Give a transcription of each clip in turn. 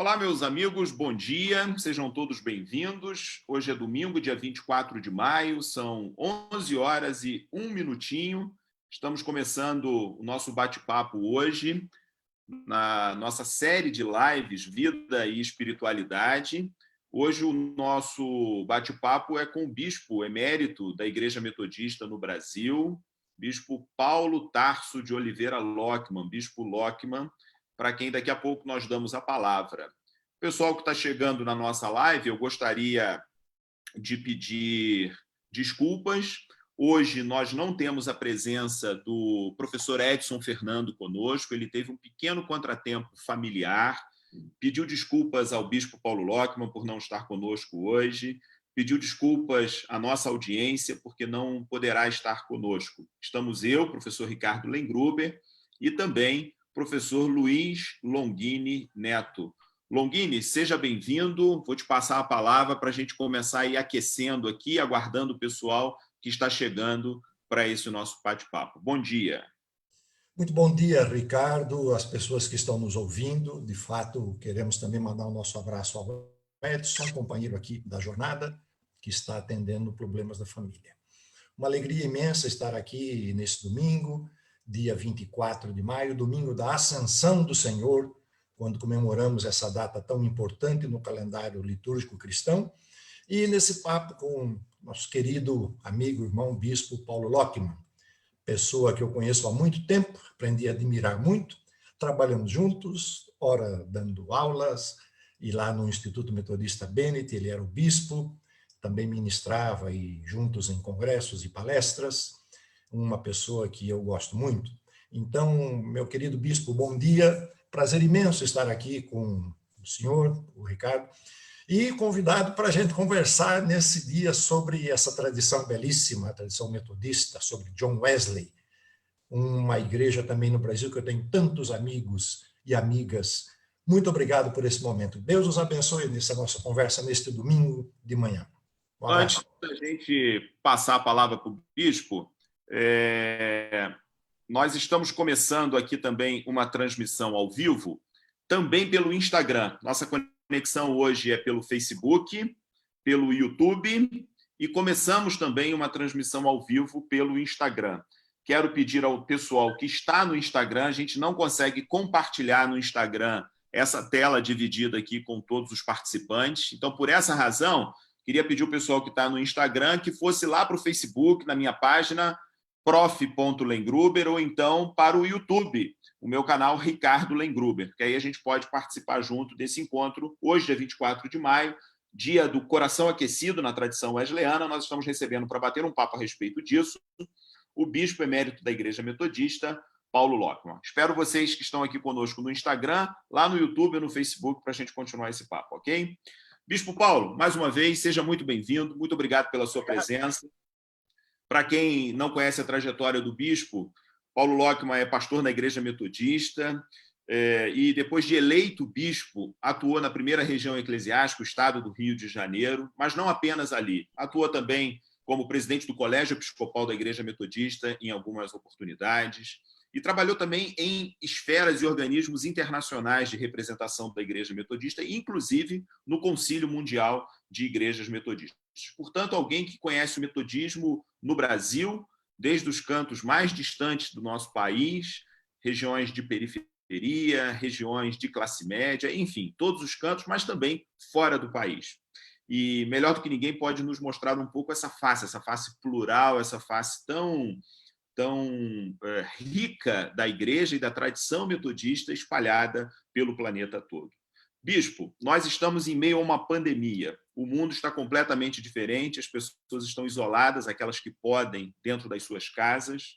Olá, meus amigos, bom dia, sejam todos bem-vindos. Hoje é domingo, dia 24 de maio, são 11 horas e 1 minutinho. Estamos começando o nosso bate-papo hoje, na nossa série de lives Vida e Espiritualidade. Hoje o nosso bate-papo é com o bispo emérito da Igreja Metodista no Brasil, bispo Paulo Tarso de Oliveira Lockmann, bispo Lockmann, para quem daqui a pouco nós damos a palavra. Pessoal que está chegando na nossa live, eu gostaria de pedir desculpas. Hoje nós não temos a presença do professor Edson Fernando conosco, ele teve um pequeno contratempo familiar, pediu desculpas ao bispo Paulo Lockmann por não estar conosco hoje, pediu desculpas à nossa audiência porque não poderá estar conosco. Estamos eu, professor Ricardo Lengruber, e também professor Luiz Longini Neto. Longini, seja bem-vindo. Vou te passar a palavra para a gente começar a ir aquecendo aqui, aguardando o pessoal que está chegando para esse nosso bate-papo. Bom dia. Muito bom dia, Ricardo, as pessoas que estão nos ouvindo. De fato, queremos também mandar o nosso abraço ao Edson, companheiro aqui da jornada, que está atendendo problemas da família. Uma alegria imensa estar aqui nesse domingo, dia 24 de maio, domingo da Ascensão do Senhor, quando comemoramos essa data tão importante no calendário litúrgico cristão, e nesse papo com nosso querido amigo, irmão, bispo Paulo Lockmann, pessoa que eu conheço há muito tempo, aprendi a admirar muito, trabalhamos juntos, ora dando aulas, e lá no Instituto Metodista Bennett, ele era o bispo, também ministrava e juntos em congressos e palestras, uma pessoa que eu gosto muito. Então, meu querido bispo, bom dia, prazer imenso estar aqui com o senhor, o Ricardo, e convidado para a gente conversar nesse dia sobre essa tradição belíssima, a tradição metodista, sobre John Wesley, uma igreja também no Brasil que eu tenho tantos amigos e amigas. Muito obrigado por esse momento. Deus os abençoe nessa nossa conversa neste domingo de manhã. Um abraço. Antes da gente passar a palavra para o bispo, nós estamos começando aqui também uma transmissão ao vivo, também pelo Instagram. Nossa conexão hoje é pelo Facebook, pelo YouTube, e começamos também uma transmissão ao vivo pelo Instagram. Quero pedir ao pessoal que está no Instagram, a gente não consegue compartilhar no Instagram essa tela dividida aqui com todos os participantes. Então, por essa razão, queria pedir ao pessoal que está no Instagram que fosse lá para o Facebook, na minha página, prof.lengruber, ou então para o YouTube, o meu canal Ricardo Lengruber, que aí a gente pode participar junto desse encontro. Hoje, dia 24 de maio, dia do coração aquecido na tradição wesleyana, nós estamos recebendo para bater um papo a respeito disso o bispo emérito da Igreja Metodista, Paulo Lockmann. Espero vocês que estão aqui conosco no Instagram, lá no YouTube e no Facebook, para a gente continuar esse papo, ok? Bispo Paulo, mais uma vez, seja muito bem-vindo, muito obrigado pela sua presença. Para quem não conhece a trajetória do bispo, Paulo Lockmann é pastor na Igreja Metodista e, depois de eleito bispo, atuou na primeira região eclesiástica, o estado do Rio de Janeiro, mas não apenas ali. Atua também como presidente do Colégio Episcopal da Igreja Metodista em algumas oportunidades, e trabalhou também em esferas e organismos internacionais de representação da Igreja Metodista, inclusive no Concílio Mundial de Igrejas Metodistas. Portanto, alguém que conhece o metodismo no Brasil, desde os cantos mais distantes do nosso país, regiões de periferia, regiões de classe média, enfim, todos os cantos, mas também fora do país. E melhor do que ninguém pode nos mostrar um pouco essa face plural, essa face tão rica da igreja e da tradição metodista espalhada pelo planeta todo. Bispo, nós estamos em meio a uma pandemia. O mundo está completamente diferente, as pessoas estão isoladas, aquelas que podem, dentro das suas casas.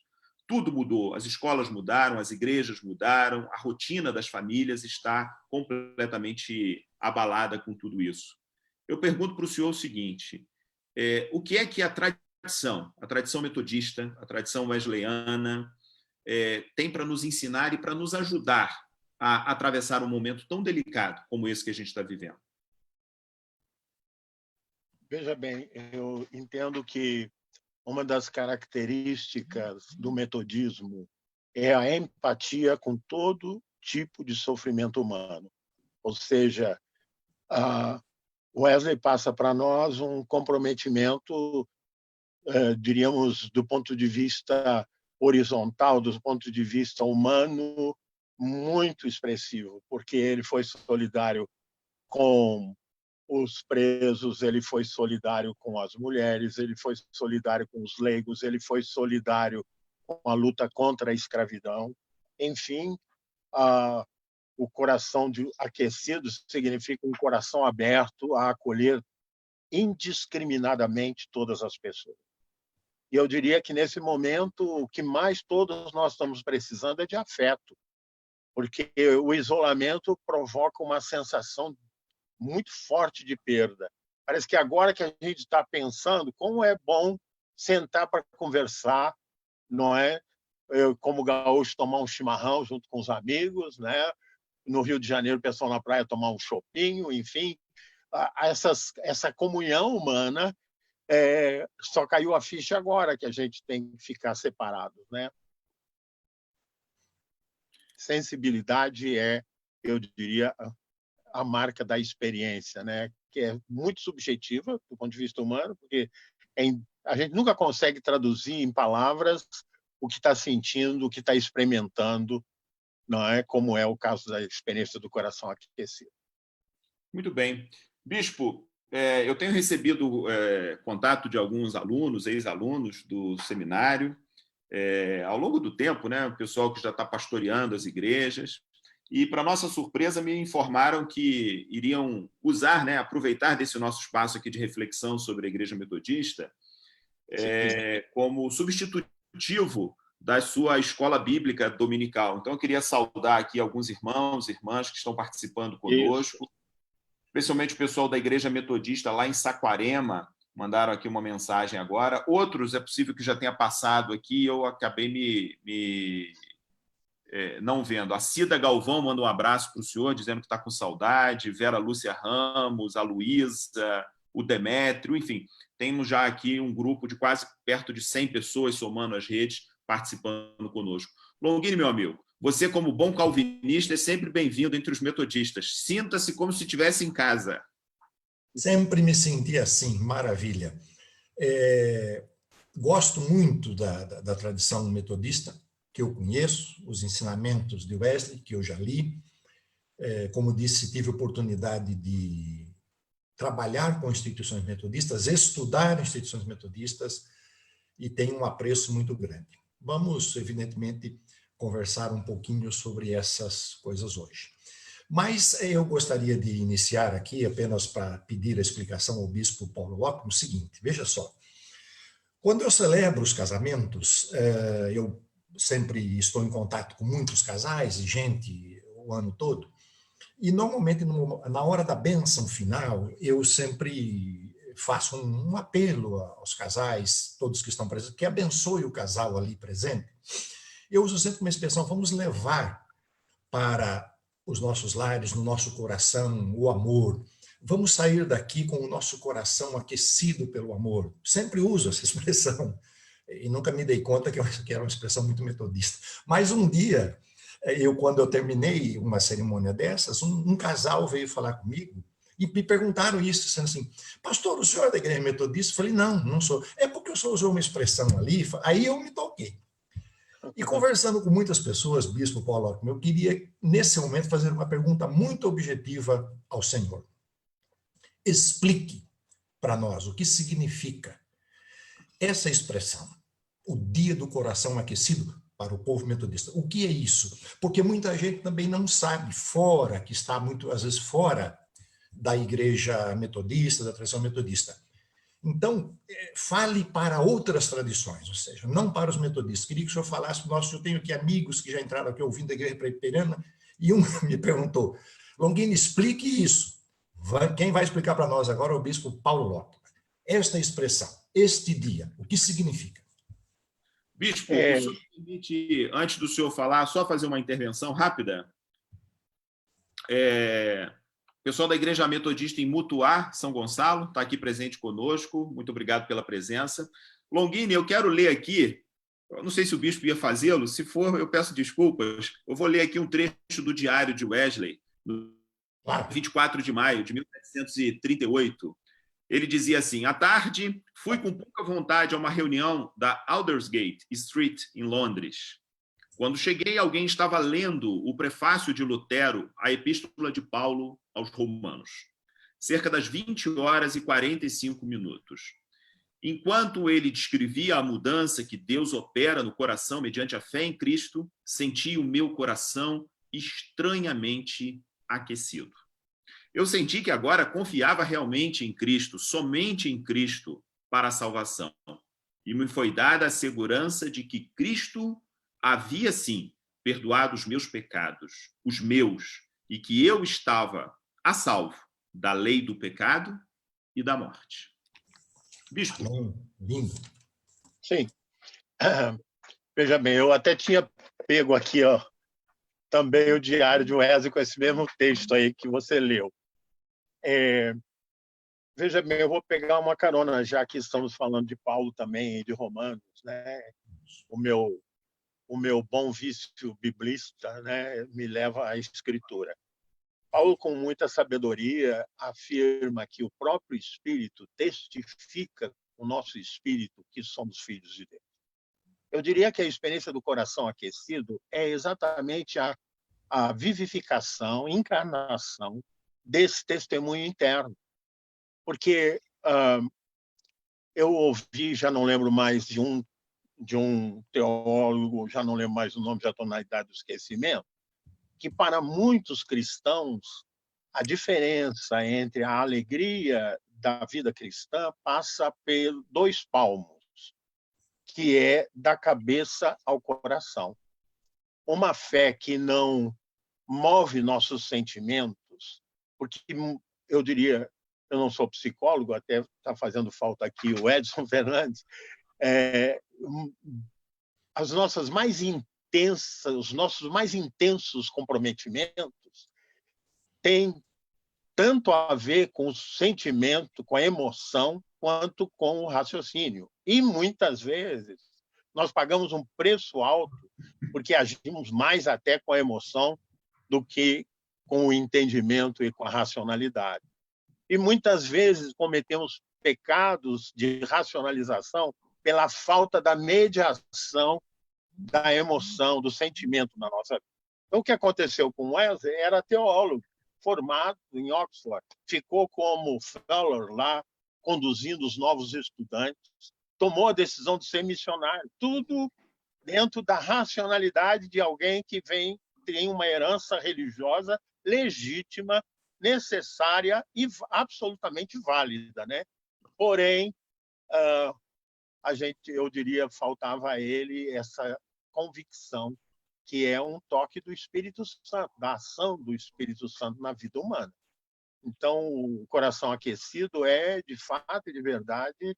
Tudo mudou, as escolas mudaram, as igrejas mudaram, a rotina das famílias está completamente abalada com tudo isso. Eu pergunto para o senhor o seguinte, o que é que a tradição metodista, a tradição wesleyana, tem para nos ensinar e para nos ajudar a atravessar um momento tão delicado como esse que a gente está vivendo? Veja bem, eu entendo que uma das características do metodismo é a empatia com todo tipo de sofrimento humano. Ou seja, Wesley passa para nós um comprometimento, diríamos, do ponto de vista horizontal, do ponto de vista humano, muito expressivo, porque ele foi solidário com os presos, ele foi solidário com as mulheres, ele foi solidário com os leigos, ele foi solidário com a luta contra a escravidão. Enfim, o coração aquecido significa um coração aberto a acolher indiscriminadamente todas as pessoas. E eu diria que, nesse momento, o que mais todos nós estamos precisando é de afeto, porque o isolamento provoca uma sensação muito forte de perda. Parece que agora que a gente está pensando como é bom sentar para conversar, não é? Como gaúcho, tomar um chimarrão junto com os amigos, né? No Rio de Janeiro, o pessoal na praia tomar um chopinho, enfim. Essa comunhão humana só caiu a ficha agora que a gente tem que ficar separados, né? Sensibilidade é, eu diria, a marca da experiência, né? Que é muito subjetiva do ponto de vista humano, porque a gente nunca consegue traduzir em palavras o que está sentindo, o que está experimentando, não é? Como é o caso da experiência do coração aquecido. Muito bem. Bispo, eu tenho recebido contato de alguns alunos, ex-alunos do seminário, ao longo do tempo, né? O pessoal que já está pastoreando as igrejas, e, para nossa surpresa, me informaram que iriam usar, né, aproveitar desse nosso espaço aqui de reflexão sobre a Igreja Metodista como substitutivo da sua escola bíblica dominical. Então, eu queria saudar aqui alguns irmãos e irmãs que estão participando conosco, especialmente o pessoal da Igreja Metodista lá em Saquarema, mandaram aqui uma mensagem agora. Outros, é possível que já tenha passado aqui, eu acabei não vendo. A Cida Galvão manda um abraço para o senhor, dizendo que está com saudade, Vera Lúcia Ramos, a Luísa, o Demétrio, enfim, temos já aqui um grupo de quase perto de 100 pessoas, somando as redes, participando conosco. Longini, meu amigo, você, como bom calvinista, é sempre bem-vindo entre os metodistas. Sinta-se como se estivesse em casa. Sempre me senti assim, maravilha. Gosto muito da tradição metodista, que eu conheço, os ensinamentos de Wesley, que eu já li. Como disse, tive oportunidade de trabalhar com instituições metodistas, estudar instituições metodistas, e tenho um apreço muito grande. Vamos, evidentemente, conversar um pouquinho sobre essas coisas hoje. Mas eu gostaria de iniciar aqui, apenas para pedir a explicação ao bispo Paulo Locke, o seguinte: veja só, quando eu celebro os casamentos, eu sempre estou em contato com muitos casais e gente o ano todo, e normalmente na hora da bênção final eu sempre faço um apelo aos casais, todos que estão presentes, que abençoe o casal ali presente. Eu uso sempre uma expressão: vamos levar para os nossos lares, no nosso coração, o amor. Vamos sair daqui com o nosso coração aquecido pelo amor. Sempre uso essa expressão e nunca me dei conta que era uma expressão muito metodista. Mas um dia, quando eu terminei uma cerimônia dessas, um casal veio falar comigo e me perguntaram isso, dizendo assim: pastor, o senhor é da igreja metodista? Eu falei: não sou. É porque o senhor usou uma expressão ali. Aí eu me toquei. E conversando com muitas pessoas, bispo Paulo Locke, eu queria, nesse momento, fazer uma pergunta muito objetiva ao Senhor. Explique para nós o que significa essa expressão, o dia do coração aquecido, para o povo metodista. O que é isso? Porque muita gente também não sabe, fora, que está muito, às vezes, fora da igreja metodista, da tradição metodista. Então, fale para outras tradições, ou seja, não para os metodistas. Queria que o senhor falasse para nós. Eu tenho aqui amigos que já entraram aqui ouvindo a igreja presbiteriana, e um me perguntou: Longini, explique isso. Quem vai explicar para nós agora é o bispo Paulo Locke. Esta expressão, este dia, o que significa? Bispo, o senhor me permite, antes do senhor falar, só fazer uma intervenção rápida? O pessoal da Igreja Metodista em Mutuá, São Gonçalo, está aqui presente conosco. Muito obrigado pela presença. Longini, eu quero ler aqui, eu não sei se o bispo ia fazê-lo, se for, eu peço desculpas. Eu vou ler aqui um trecho do diário de Wesley, no Claro. 24 de maio de 1738. Ele dizia assim: à tarde, fui com pouca vontade a uma reunião da Aldersgate Street, em Londres. Quando cheguei, alguém estava lendo o prefácio de Lutero à Epístola de Paulo aos Romanos. Cerca das 20h45. Enquanto ele descrevia a mudança que Deus opera no coração mediante a fé em Cristo, senti o meu coração estranhamente aquecido. Eu senti que agora confiava realmente em Cristo, somente em Cristo, para a salvação. E me foi dada a segurança de que Cristo havia, sim, perdoado os meus pecados, os meus, e que eu estava a salvo da lei do pecado e da morte. Bispo. Lindo. Sim. Veja bem, eu até tinha pego aqui, também o Diário de Wesley com esse mesmo texto aí que você leu. Veja bem, eu vou pegar uma carona, já que estamos falando de Paulo também e de Romanos, né? O meu bom vício biblista, né, me leva à Escritura. Paulo, com muita sabedoria, afirma que o próprio Espírito testifica o nosso espírito que somos filhos de Deus. Eu diria que a experiência do coração aquecido é exatamente a vivificação, encarnação desse testemunho interno. Porque eu ouvi, já não lembro mais, de um teólogo, já não lembro mais o nome, já estou na idade do esquecimento, que para muitos cristãos a diferença entre a alegria da vida cristã passa por 2 palmos, que é da cabeça ao coração. Uma fé que não move nossos sentimentos, porque eu diria, eu não sou psicólogo, até está fazendo falta aqui o Edson Fernandes, os nossos mais intensos comprometimentos têm tanto a ver com o sentimento, com a emoção, quanto com o raciocínio. E muitas vezes nós pagamos um preço alto porque agimos mais até com a emoção do que com o entendimento e com a racionalidade. E muitas vezes cometemos pecados de racionalização pela falta da mediação da emoção, do sentimento na nossa vida. Então, o que aconteceu com Wesley era teólogo, formado em Oxford, ficou como fellow lá, conduzindo os novos estudantes, tomou a decisão de ser missionário, tudo dentro da racionalidade de alguém que tem uma herança religiosa legítima, necessária e absolutamente válida, né? Porém, eu diria, faltava a ele essa convicção que é um toque do Espírito Santo, da ação do Espírito Santo na vida humana. Então, o coração aquecido é, de fato e de verdade,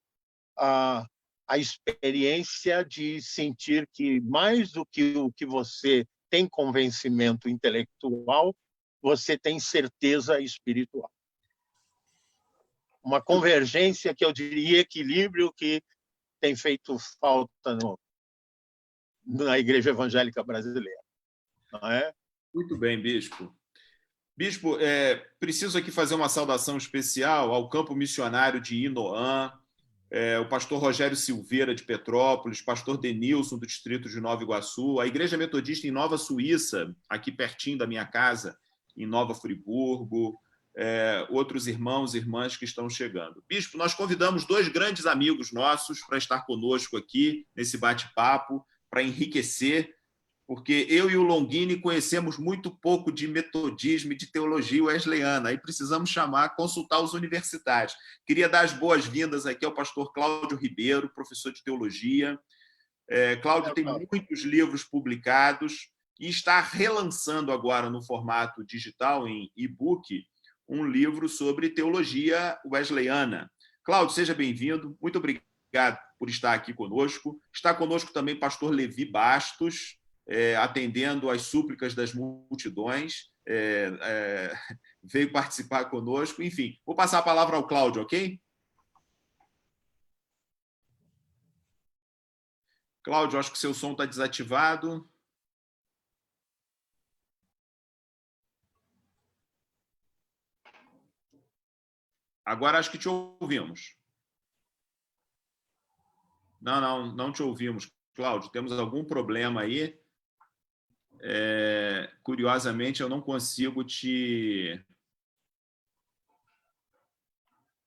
a experiência de sentir que, mais do que o que você tem convencimento intelectual, você tem certeza espiritual. Uma convergência que eu diria, equilíbrio, que tem feito falta na Igreja Evangélica Brasileira. Não é? Muito bem, Bispo. Bispo, preciso aqui fazer uma saudação especial ao campo missionário de Inoã, o pastor Rogério Silveira, de Petrópolis, pastor Denilson, do distrito de Nova Iguaçu, a Igreja Metodista em Nova Suíça, aqui pertinho da minha casa, em Nova Friburgo, outros irmãos e irmãs que estão chegando. Bispo, nós convidamos 2 grandes amigos nossos para estar conosco aqui, nesse bate-papo, para enriquecer, porque eu e o Longini conhecemos muito pouco de metodismo e de teologia wesleyana, aí precisamos consultar os universitários. Queria dar as boas-vindas aqui ao pastor Cláudio Ribeiro, professor de teologia. Cláudio tem muitos livros publicados e está relançando agora no formato digital, em e-book, um livro sobre teologia wesleyana. Cláudio, seja bem-vindo. Muito obrigado por estar aqui conosco. Está conosco também o pastor Levi Bastos, atendendo às súplicas das multidões, veio participar conosco. Enfim, vou passar a palavra ao Cláudio, ok? Cláudio, acho que seu som está desativado. Agora acho que te ouvimos. Não te ouvimos, Cláudio. Temos algum problema aí. Curiosamente, eu não consigo te...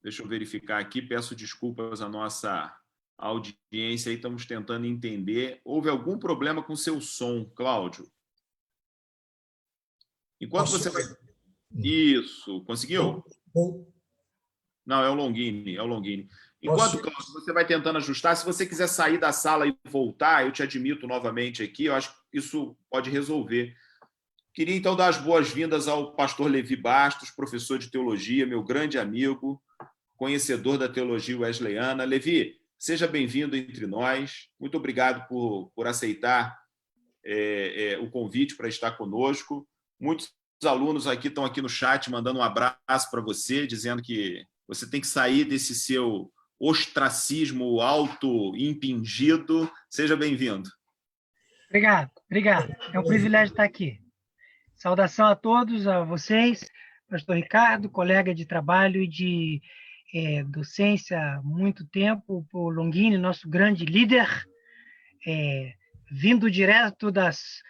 Deixa eu verificar aqui. Peço desculpas à nossa audiência. Aí estamos tentando entender. Houve algum problema com o seu som, Cláudio? Enquanto você vai... Isso. Conseguiu? Não, é o Longini. Enquanto, Cláudio, você vai tentando ajustar, se você quiser sair da sala e voltar, eu te admito novamente aqui, eu acho que isso pode resolver. Queria, então, dar as boas-vindas ao pastor Levi Bastos, professor de teologia, meu grande amigo, conhecedor da teologia wesleyana. Levi, seja bem-vindo entre nós. Muito obrigado por aceitar o convite para estar conosco. Muitos alunos aqui estão aqui no chat mandando um abraço para você, dizendo que você tem que sair desse seu ostracismo auto-impingido. Seja bem-vindo. Obrigado. É um privilégio estar aqui. Saudação a todos, a vocês, pastor Ricardo, colega de trabalho e de docência há muito tempo, o Longini, nosso grande líder, vindo direto das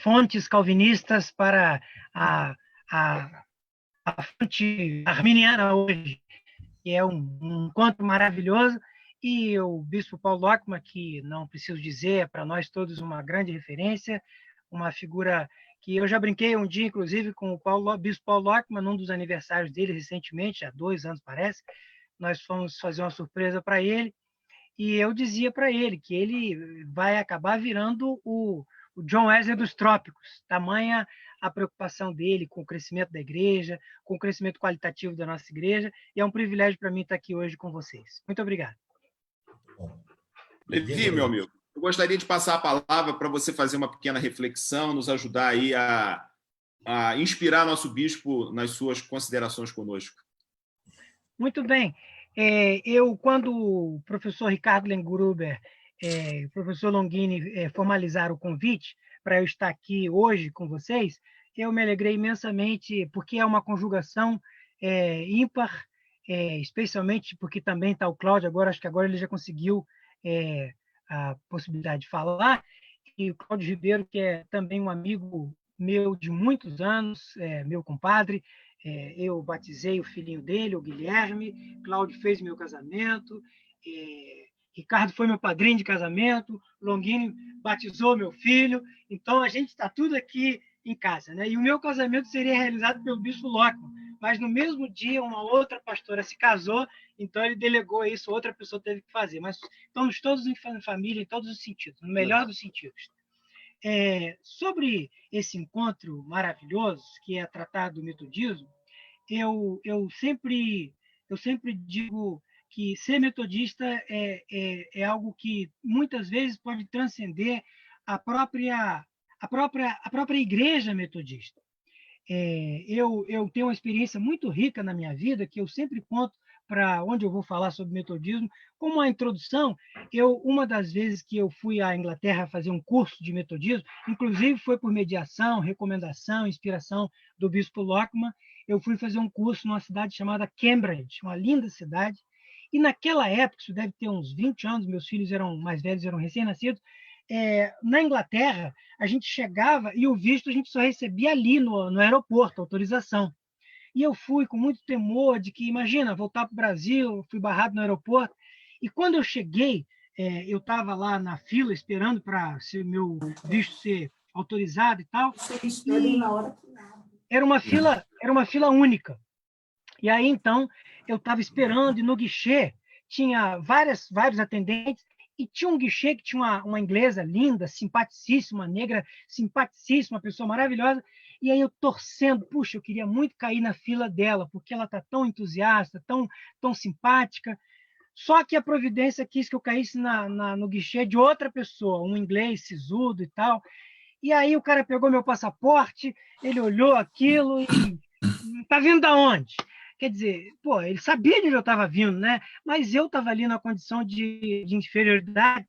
fontes calvinistas para a fonte arminiana hoje, que é um encontro maravilhoso, e o bispo Paulo Lockman, que não preciso dizer, é para nós todos uma grande referência, uma figura que eu já brinquei um dia, inclusive, com o bispo Paulo Lockman, num dos aniversários dele recentemente, há 2 anos parece, nós fomos fazer uma surpresa para ele, e eu dizia para ele que ele vai acabar virando o John Wesley dos trópicos, tamanha a preocupação dele com o crescimento da igreja, com o crescimento qualitativo da nossa igreja, e é um privilégio para mim estar aqui hoje com vocês. Muito obrigado. Levi, meu amigo, eu gostaria de passar a palavra para você fazer uma pequena reflexão, nos ajudar aí a inspirar nosso bispo nas suas considerações conosco. Muito bem. Quando o professor Ricardo Lengruber o professor Longini formalizaram o convite para eu estar aqui hoje com vocês, eu me alegrei imensamente, porque é uma conjugação ímpar, especialmente porque também está o Cláudio, acho que agora ele já conseguiu a possibilidade de falar, e o Cláudio Ribeiro, que é também um amigo meu de muitos anos, meu compadre, eu batizei o filhinho dele, o Guilherme, Cláudio fez meu casamento, Ricardo foi meu padrinho de casamento, Longini batizou meu filho, então a gente está tudo aqui em casa, né? E o meu casamento seria realizado pelo bispo Lockman, mas no mesmo dia uma outra pastora se casou, então ele delegou isso, outra pessoa teve que fazer, mas estamos todos em família, em todos os sentidos, no melhor dos sentidos. Sobre esse encontro maravilhoso, que é tratar do metodismo, eu sempre digo que ser metodista é algo que muitas vezes pode transcender a própria igreja metodista. Eu tenho uma experiência muito rica na minha vida, que eu sempre conto para onde eu vou falar sobre metodismo. Como uma introdução, uma das vezes que eu fui à Inglaterra fazer um curso de metodismo, inclusive foi por mediação, recomendação, inspiração do bispo Lockman, eu fui fazer um curso numa cidade chamada Cambridge, uma linda cidade, e naquela época, isso deve ter uns 20 anos, meus filhos eram mais velhos, eram recém-nascidos, na Inglaterra, a gente chegava e o visto a gente só recebia ali no aeroporto, autorização. E eu fui com muito temor de que, imagina, voltar para o Brasil, fui barrado no aeroporto. E quando eu cheguei, eu estava lá na fila esperando para meu visto ser autorizado e tal. E era uma fila única. E aí, então, eu estava esperando e no guichê tinha vários atendentes e tinha um guichê que tinha uma inglesa linda, simpaticíssima, negra, simpaticíssima, uma pessoa maravilhosa. E aí eu torcendo, puxa, eu queria muito cair na fila dela, porque ela está tão entusiasta, tão simpática. Só que a providência quis que eu caísse no guichê de outra pessoa, um inglês sisudo e tal. E aí o cara pegou meu passaporte, ele olhou aquilo e... Tá vindo da onde? Quer dizer, ele sabia de onde eu estava vindo, né? Mas eu estava ali na condição de inferioridade.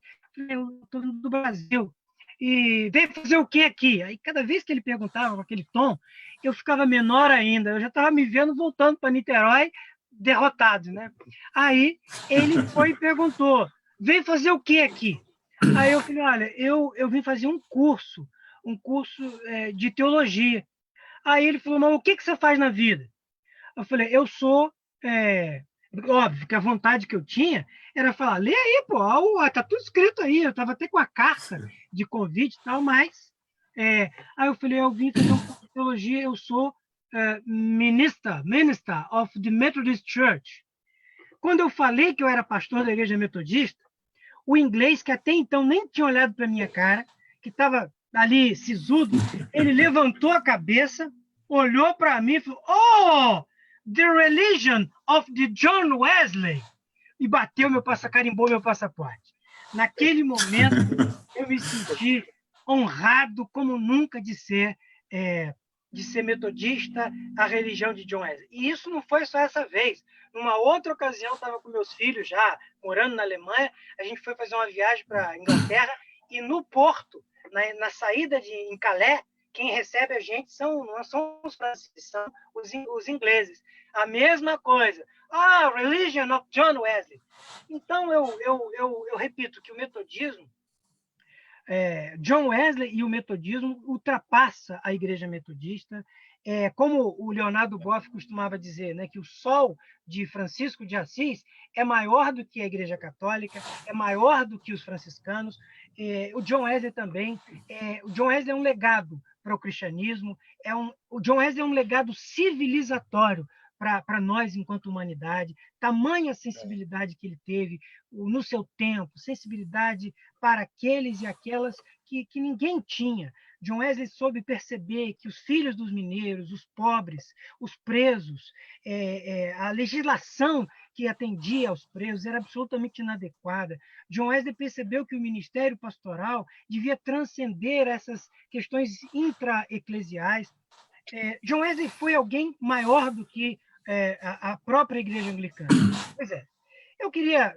Eu estou vindo do Brasil. E veio fazer o quê aqui? Aí, cada vez que ele perguntava com aquele tom, eu ficava menor ainda. Eu já estava me vendo voltando para Niterói, derrotado, né? Aí ele foi e perguntou, vem fazer o quê aqui? Aí eu falei, olha, eu vim fazer um curso de teologia. Aí ele falou, mas o que você faz na vida? Eu falei, eu sou... óbvio que a vontade que eu tinha era falar, lê aí, pô, tá tudo escrito aí, eu estava até com a carta de convite e tal, mas... aí eu falei, eu vim fazer um curso de teologia, eu sou minister of the Methodist Church. Quando eu falei que eu era pastor da igreja metodista, o inglês, que até então nem tinha olhado para minha cara, que estava ali sisudo, ele levantou a cabeça, olhou para mim e falou, oh, the religion of the John Wesley, e bateu carimbou meu passaporte. Naquele momento, eu me senti honrado como nunca de ser metodista, a religião de John Wesley. E isso não foi só essa vez. Numa outra ocasião, estava com meus filhos já, morando na Alemanha, a gente foi fazer uma viagem para a Inglaterra, e no porto, na saída em Calais, quem recebe a gente não são os franceses, são os ingleses. A mesma coisa. Religion of John Wesley. Então, eu repito que o metodismo, John Wesley e o metodismo ultrapassa a igreja metodista. Como o Leonardo Boff costumava dizer, né, que o sol de Francisco de Assis é maior do que a igreja católica, é maior do que os franciscanos. O John Wesley também. O John Wesley é um legado para o cristianismo, o John Wesley é um legado civilizatório para nós enquanto humanidade, tamanha sensibilidade que ele teve no seu tempo, sensibilidade para aqueles e aquelas que ninguém tinha. John Wesley soube perceber que os filhos dos mineiros, os pobres, os presos, a legislação que atendia aos presos era absolutamente inadequada. John Wesley percebeu que o ministério pastoral devia transcender essas questões intra-eclesiais. John Wesley foi alguém maior do que a própria igreja anglicana. Pois é. Eu queria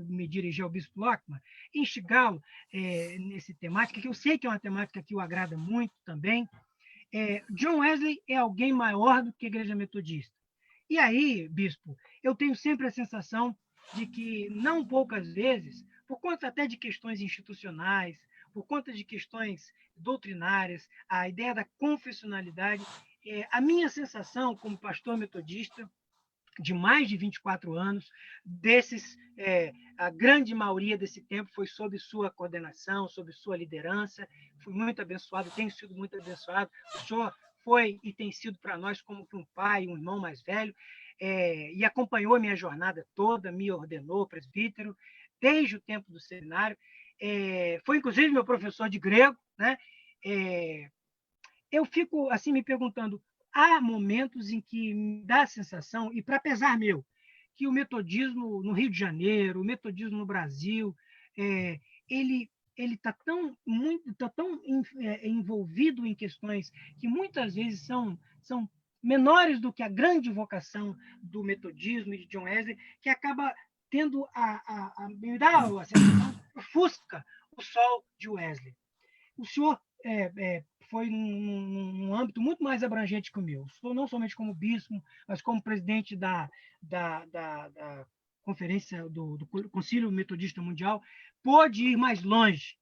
me dirigir ao Bispo Lockman, instigá-lo nessa temática, que eu sei que é uma temática que o agrada muito também. John Wesley é alguém maior do que a igreja metodista. E aí, Bispo, eu tenho sempre a sensação de que, não poucas vezes, por conta até de questões institucionais, por conta de questões doutrinárias, a ideia da confessionalidade, a minha sensação como pastor metodista, de mais de 24 anos, a grande maioria desse tempo foi sob sua coordenação, sob sua liderança. Fui muito abençoado, tenho sido muito abençoado. O senhor foi e tem sido para nós como um pai, um irmão mais velho, e acompanhou a minha jornada toda, me ordenou presbítero, desde o tempo do seminário. Foi, inclusive, meu professor de grego, né? Eu fico assim me perguntando, há momentos em que me dá a sensação, e para pesar meu, que o metodismo no Rio de Janeiro, o metodismo no Brasil, ele está tão envolvido em questões que muitas vezes são menores do que a grande vocação do metodismo e de John Wesley, que acaba tendo me dá a sensação que ofusca o sol de Wesley. O senhor foi num âmbito muito mais abrangente que o meu. Não somente como bispo, mas como presidente da conferência do Concílio Metodista Mundial, pôde ir mais longe.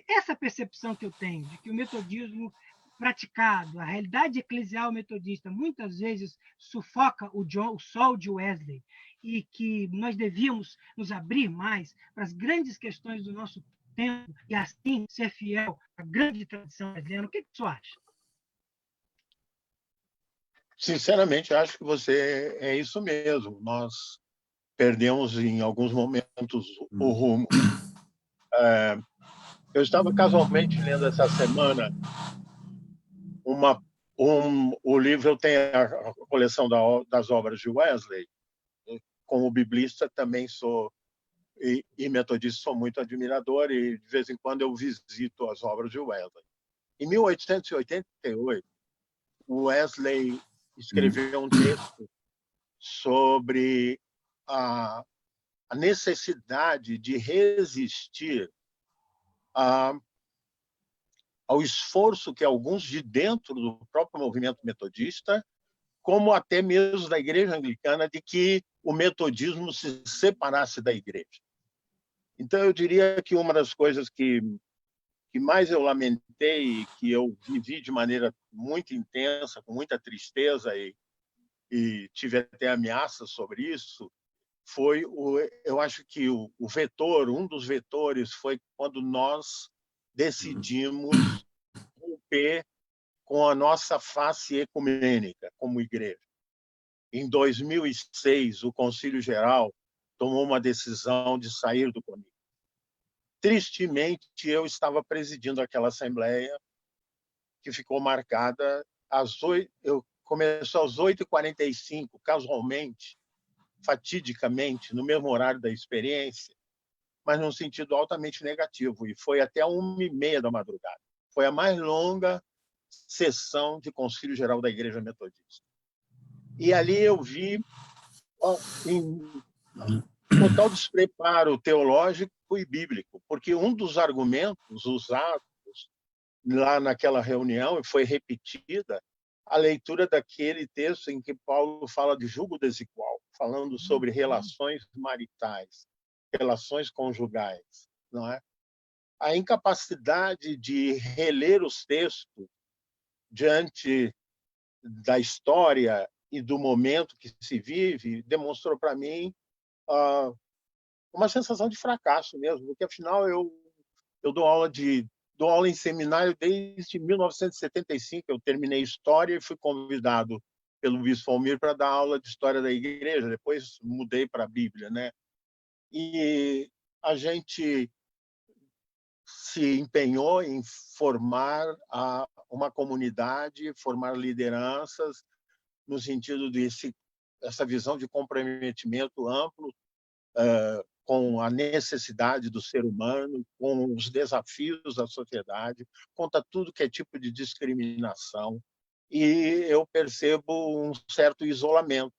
Essa percepção que eu tenho de que o metodismo praticado, a realidade eclesial metodista, muitas vezes sufoca o sol de Wesley, e que nós devíamos nos abrir mais para as grandes questões do nosso tempo e assim ser fiel à grande tradição brasileira. O que você acha? Sinceramente, acho que você é isso mesmo. Nós perdemos em alguns momentos o rumo. Eu estava casualmente lendo essa semana o livro. Eu tenho a coleção das obras de Wesley. Como biblista também sou, e metodista sou muito admirador, e de vez em quando eu visito as obras de Wesley. Em 1888, Wesley escreveu um texto sobre a necessidade de resistir ao esforço que alguns de dentro do próprio movimento metodista como até mesmo da Igreja Anglicana, de que o metodismo se separasse da Igreja. Então, eu diria que uma das coisas que mais eu lamentei, que eu vivi de maneira muito intensa, com muita tristeza, e tive até ameaças sobre isso, foi eu acho que o vetor, um dos vetores, foi quando nós decidimos romper com a nossa face ecumênica como igreja. Em 2006, o Concílio Geral tomou uma decisão de sair do CONIC. Tristemente, eu estava presidindo aquela assembleia que ficou marcada às 8, começou às 8h45, casualmente, fatidicamente, no mesmo horário da experiência, mas num sentido altamente negativo, e foi até 1h30 da madrugada. Foi a mais longa sessão de Concílio Geral da Igreja Metodista. E ali eu vi, em total despreparo teológico e bíblico, porque um dos argumentos usados lá naquela reunião, e foi repetida, a leitura daquele texto em que Paulo fala de jugo desigual, falando sobre relações maritais, relações conjugais, não é? A incapacidade de reler os textos diante da história e do momento que se vive demonstrou para mim uma sensação de fracasso mesmo, porque afinal eu dou aula em seminário desde 1975. Eu terminei história e fui convidado pelo bispo Almir para dar aula de história da igreja. Depois mudei para a Bíblia, né? E a gente se empenhou em formar uma comunidade, formar lideranças no sentido de essa visão de comprometimento amplo com a necessidade do ser humano, com os desafios da sociedade, contra tudo que é tipo de discriminação. E eu percebo um certo isolamento.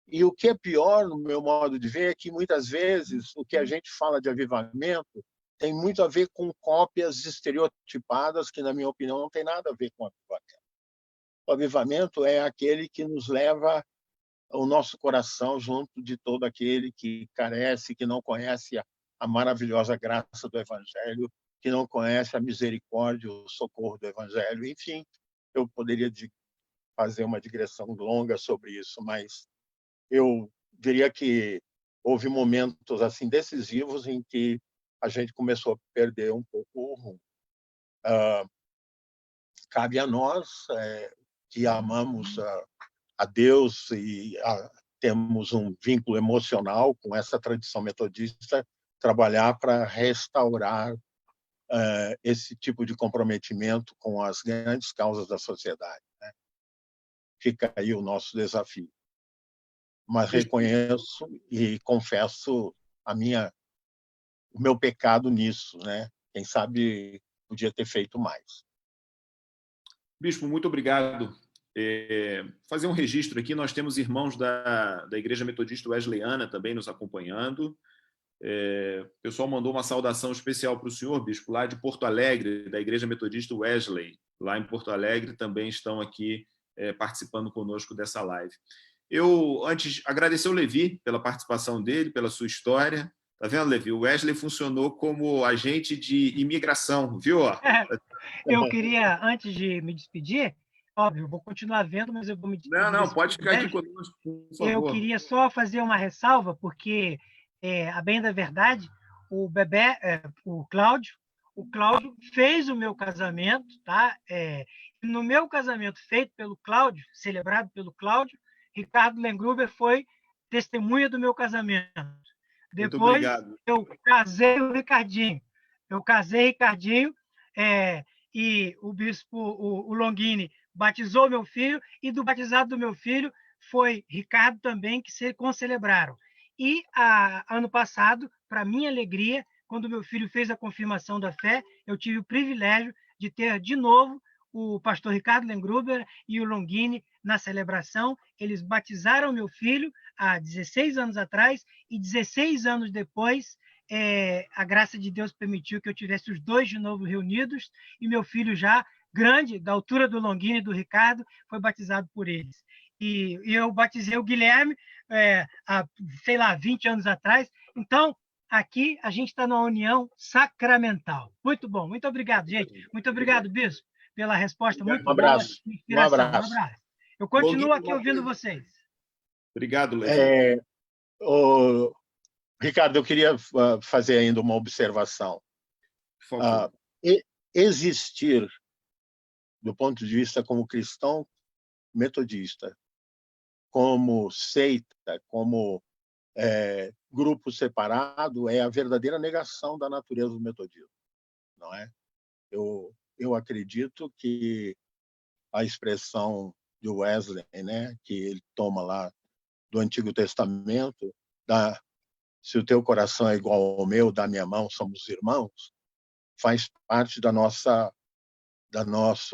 E o que é pior, no meu modo de ver, é que muitas vezes o que a gente fala de avivamento tem muito a ver com cópias estereotipadas que, na minha opinião, não tem nada a ver com avivamento. O avivamento é aquele que nos leva o nosso coração junto de todo aquele que carece, que não conhece a maravilhosa graça do Evangelho, que não conhece a misericórdia, o socorro do Evangelho. Enfim, eu poderia fazer uma digressão longa sobre isso, mas eu diria que houve momentos assim decisivos em que a gente começou a perder um pouco o rumo. Cabe a nós, que amamos a Deus e temos um vínculo emocional com essa tradição metodista, trabalhar para restaurar esse tipo de comprometimento com as grandes causas da sociedade, né? Fica aí o nosso desafio. Mas reconheço e confesso o meu pecado nisso, né? Quem sabe podia ter feito mais. Bispo, muito obrigado. Fazer um registro aqui, nós temos irmãos da Igreja Metodista Wesleyana também nos acompanhando. O pessoal mandou uma saudação especial para o senhor, bispo, lá de Porto Alegre, da Igreja Metodista Wesley, lá em Porto Alegre, também estão aqui participando conosco dessa live. Eu, antes, agradecer ao Levi pela participação dele, pela sua história. Tá vendo, Levi? O Wesley funcionou como agente de imigração, viu? Eu queria, antes de me despedir, óbvio, eu vou continuar vendo, mas eu vou me despedir. Não, pode ficar aqui conosco, por favor. Eu queria só fazer uma ressalva, porque, a bem da verdade, o Cláudio fez o meu casamento, tá? No meu casamento feito pelo Cláudio, celebrado pelo Cláudio, Ricardo Lengruber foi testemunha do meu casamento. Depois, eu casei o Ricardinho. E o bispo, o Longini, batizou meu filho, e do batizado do meu filho foi Ricardo também, que se concelebraram. E, ano passado, para minha alegria, quando meu filho fez a confirmação da fé, eu tive o privilégio de ter, de novo, o pastor Ricardo Lengruber e o Longini na celebração. Eles batizaram meu filho há 16 anos atrás, e 16 anos depois, a graça de Deus permitiu que eu tivesse os dois de novo reunidos, e meu filho já grande, da altura do Longini e do Ricardo, foi batizado por eles. e eu batizei o Guilherme há, sei lá, 20 anos atrás. Então, aqui a gente está numa união sacramental. Muito bom, muito obrigado, gente. Muito obrigado, bispo, pela resposta muito Um boa, abraço. Um inspiração. Um abraço. abraço. Eu continuo Longini, aqui ouvindo vocês. Obrigado, Levi. Ricardo, eu queria fazer ainda uma observação. Por favor. Existir, do ponto de vista como cristão metodista, como seita, como grupo separado, é a verdadeira negação da natureza do metodismo, não é? Eu acredito que a expressão de Wesley, né, que ele toma lá do Antigo Testamento, se o teu coração é igual ao meu, da minha mão, somos irmãos, faz parte do nosso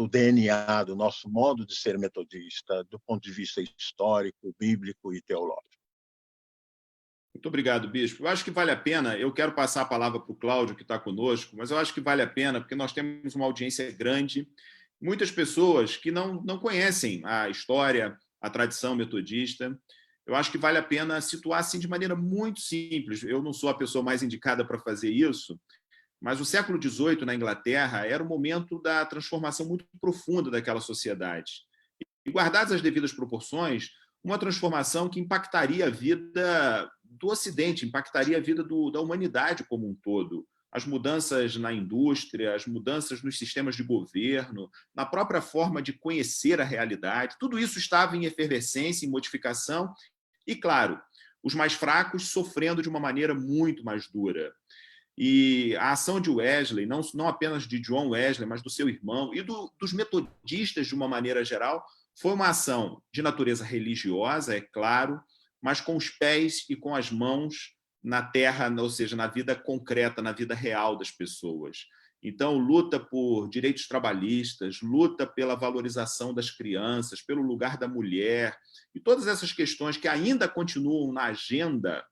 DNA, do nosso modo de ser metodista, do ponto de vista histórico, bíblico e teológico. Muito obrigado, bispo. Eu acho que vale a pena, eu quero passar a palavra para o Cláudio, que está conosco, mas eu acho que vale a pena, porque nós temos uma audiência grande, muitas pessoas que não conhecem a história, a tradição metodista. Eu acho que vale a pena situar assim de maneira muito simples. Eu não sou a pessoa mais indicada para fazer isso, mas o século XVIII, na Inglaterra, era um momento da transformação muito profunda daquela sociedade. E, guardadas as devidas proporções, uma transformação que impactaria a vida do Ocidente, impactaria a vida da humanidade como um todo. As mudanças na indústria, as mudanças nos sistemas de governo, na própria forma de conhecer a realidade, tudo isso estava em efervescência, em modificação, e, claro, os mais fracos sofrendo de uma maneira muito mais dura. E a ação de Wesley, não apenas de John Wesley, mas do seu irmão e dos metodistas de uma maneira geral, foi uma ação de natureza religiosa, é claro, mas com os pés e com as mãos na terra, ou seja, na vida concreta, na vida real das pessoas. Então, luta por direitos trabalhistas, luta pela valorização das crianças, pelo lugar da mulher, e todas essas questões que ainda continuam na agenda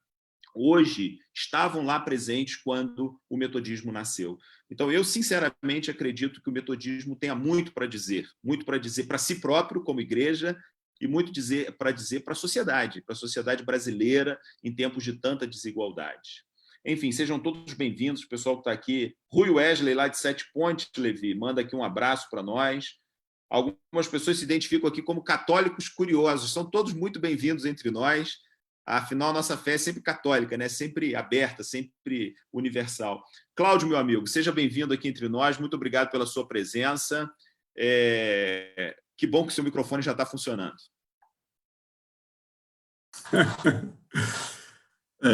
hoje, estavam lá presentes quando o metodismo nasceu. Então, eu, sinceramente, acredito que o metodismo tenha muito para dizer para si próprio, como igreja, e muito para dizer para a sociedade brasileira, em tempos de tanta desigualdade. Enfim, sejam todos bem-vindos, o pessoal que está aqui. Rui Wesley, lá de Sete Pontes, Levi, manda aqui um abraço para nós. Algumas pessoas se identificam aqui como católicos curiosos, são todos muito bem-vindos entre nós. Afinal, nossa fé é sempre católica, né? Sempre aberta, sempre universal. Cláudio, meu amigo, seja bem-vindo aqui entre nós. Muito obrigado pela sua presença. Que bom que o seu microfone já está funcionando.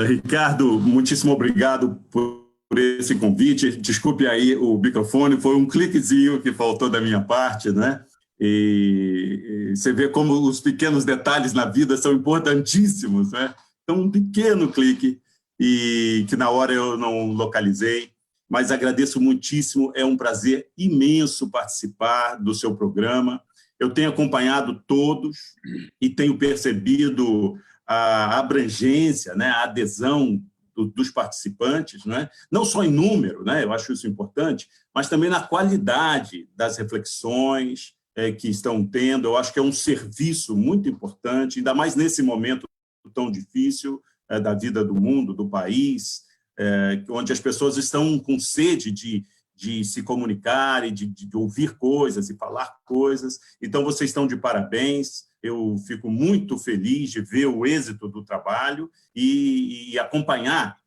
Ricardo, muitíssimo obrigado por esse convite. Desculpe aí o microfone, foi um cliquezinho que faltou da minha parte, né? E você vê como os pequenos detalhes na vida são importantíssimos, né? Então, um pequeno clique, e que na hora eu não localizei, mas agradeço muitíssimo, é um prazer imenso participar do seu programa. Eu tenho acompanhado todos e tenho percebido a abrangência, né, a adesão dos participantes, né? Não só em número, né? Eu acho isso importante, mas também na qualidade das reflexões que estão tendo. Eu acho que é um serviço muito importante, ainda mais nesse momento tão difícil da vida do mundo, do país, onde as pessoas estão com sede de se comunicar e de ouvir coisas e falar coisas. Então, vocês estão de parabéns. Eu fico muito feliz de ver o êxito do trabalho e acompanhar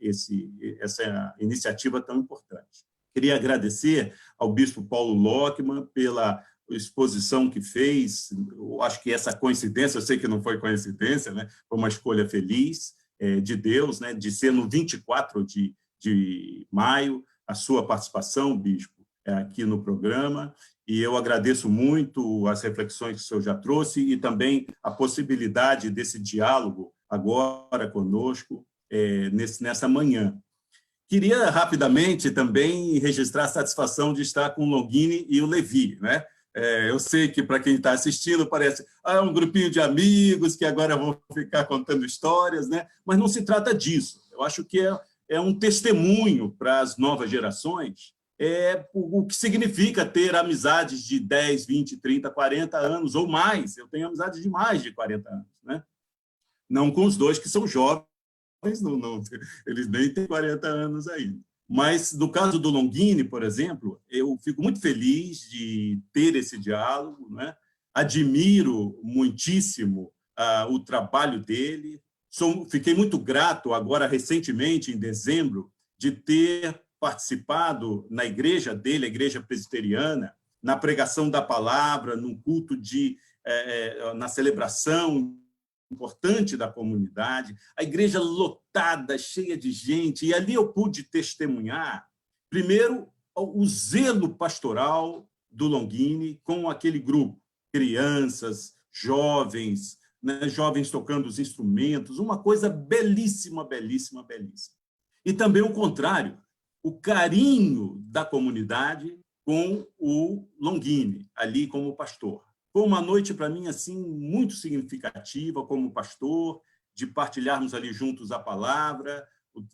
essa iniciativa tão importante. Queria agradecer ao bispo Paulo Lockmann pela exposição que fez. Eu acho que essa coincidência, eu sei que não foi coincidência, né? Foi uma escolha feliz de Deus, né? De ser no 24 de maio, a sua participação, bispo, aqui no programa, e eu agradeço muito as reflexões que o senhor já trouxe e também a possibilidade desse diálogo agora conosco, nessa manhã. Queria rapidamente também registrar a satisfação de estar com o Longini e o Levi, né? Eu sei que, para quem está assistindo, parece um grupinho de amigos que agora vão ficar contando histórias, né? Mas não se trata disso. Eu acho que é um testemunho para as novas gerações o que significa ter amizades de 10, 20, 30, 40 anos ou mais. Eu tenho amizades de mais de 40 anos, né? Não com os dois que são jovens, não, eles nem têm 40 anos ainda. Mas, no caso do Longini, por exemplo, eu fico muito feliz de ter esse diálogo, né? Admiro muitíssimo o trabalho dele. Fiquei muito grato, agora, recentemente, em dezembro, de ter participado na igreja dele, a igreja presbiteriana, na pregação da palavra, num culto na celebração importante da comunidade, a igreja lotada, cheia de gente, e ali eu pude testemunhar, primeiro, o zelo pastoral do Longini com aquele grupo, crianças, jovens, né, jovens tocando os instrumentos, uma coisa belíssima, belíssima, belíssima. E também o contrário, o carinho da comunidade com o Longini, ali como pastor. Foi uma noite, para mim, assim, muito significativa como pastor, de partilharmos ali juntos a palavra,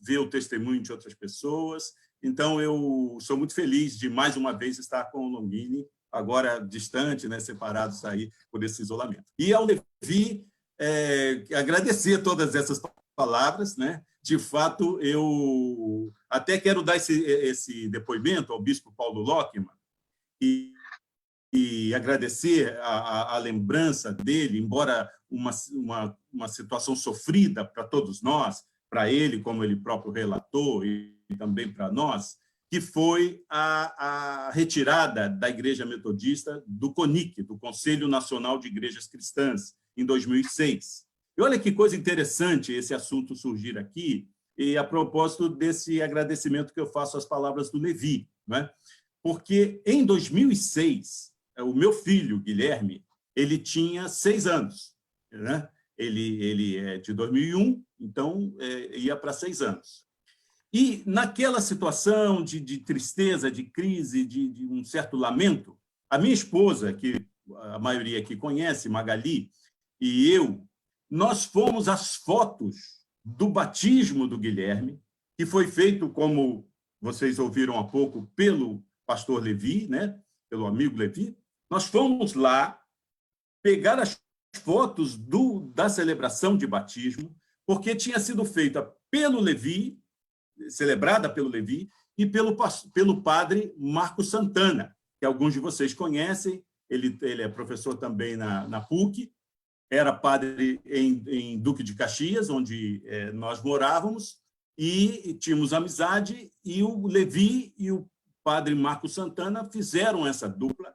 ver o testemunho de outras pessoas. Então, eu sou muito feliz de, mais uma vez, estar com o Longini, agora distante, né, separados aí por esse isolamento. E ao Levi, agradecer todas essas palavras, né? De fato, eu até quero dar esse depoimento ao bispo Paulo Lockman e agradecer a lembrança dele, embora uma situação sofrida para todos nós, para ele, como ele próprio relatou, e também para nós, que foi a retirada da Igreja Metodista do CONIC, do Conselho Nacional de Igrejas Cristãs, em 2006. E olha que coisa interessante esse assunto surgir aqui, e a propósito desse agradecimento que eu faço às palavras do Levi, né? Porque em 2006, o meu filho, Guilherme, ele tinha 6 anos, né? Ele é de 2001, então ia para 6 anos. E naquela situação de tristeza, de crise, de um certo lamento, a minha esposa, que a maioria aqui conhece, Magali, e eu, nós fomos às fotos do batismo do Guilherme, que foi feito, como vocês ouviram há pouco, pelo pastor Levi, né? Pelo amigo Levi. Nós fomos lá pegar as fotos da celebração de batismo, porque tinha sido feita pelo Levi, celebrada pelo Levi, e pelo padre Marco Santana, que alguns de vocês conhecem. Ele é professor também na PUC, era padre em Duque de Caxias, onde nós morávamos, e tínhamos amizade, e o Levi e o padre Marco Santana fizeram essa dupla,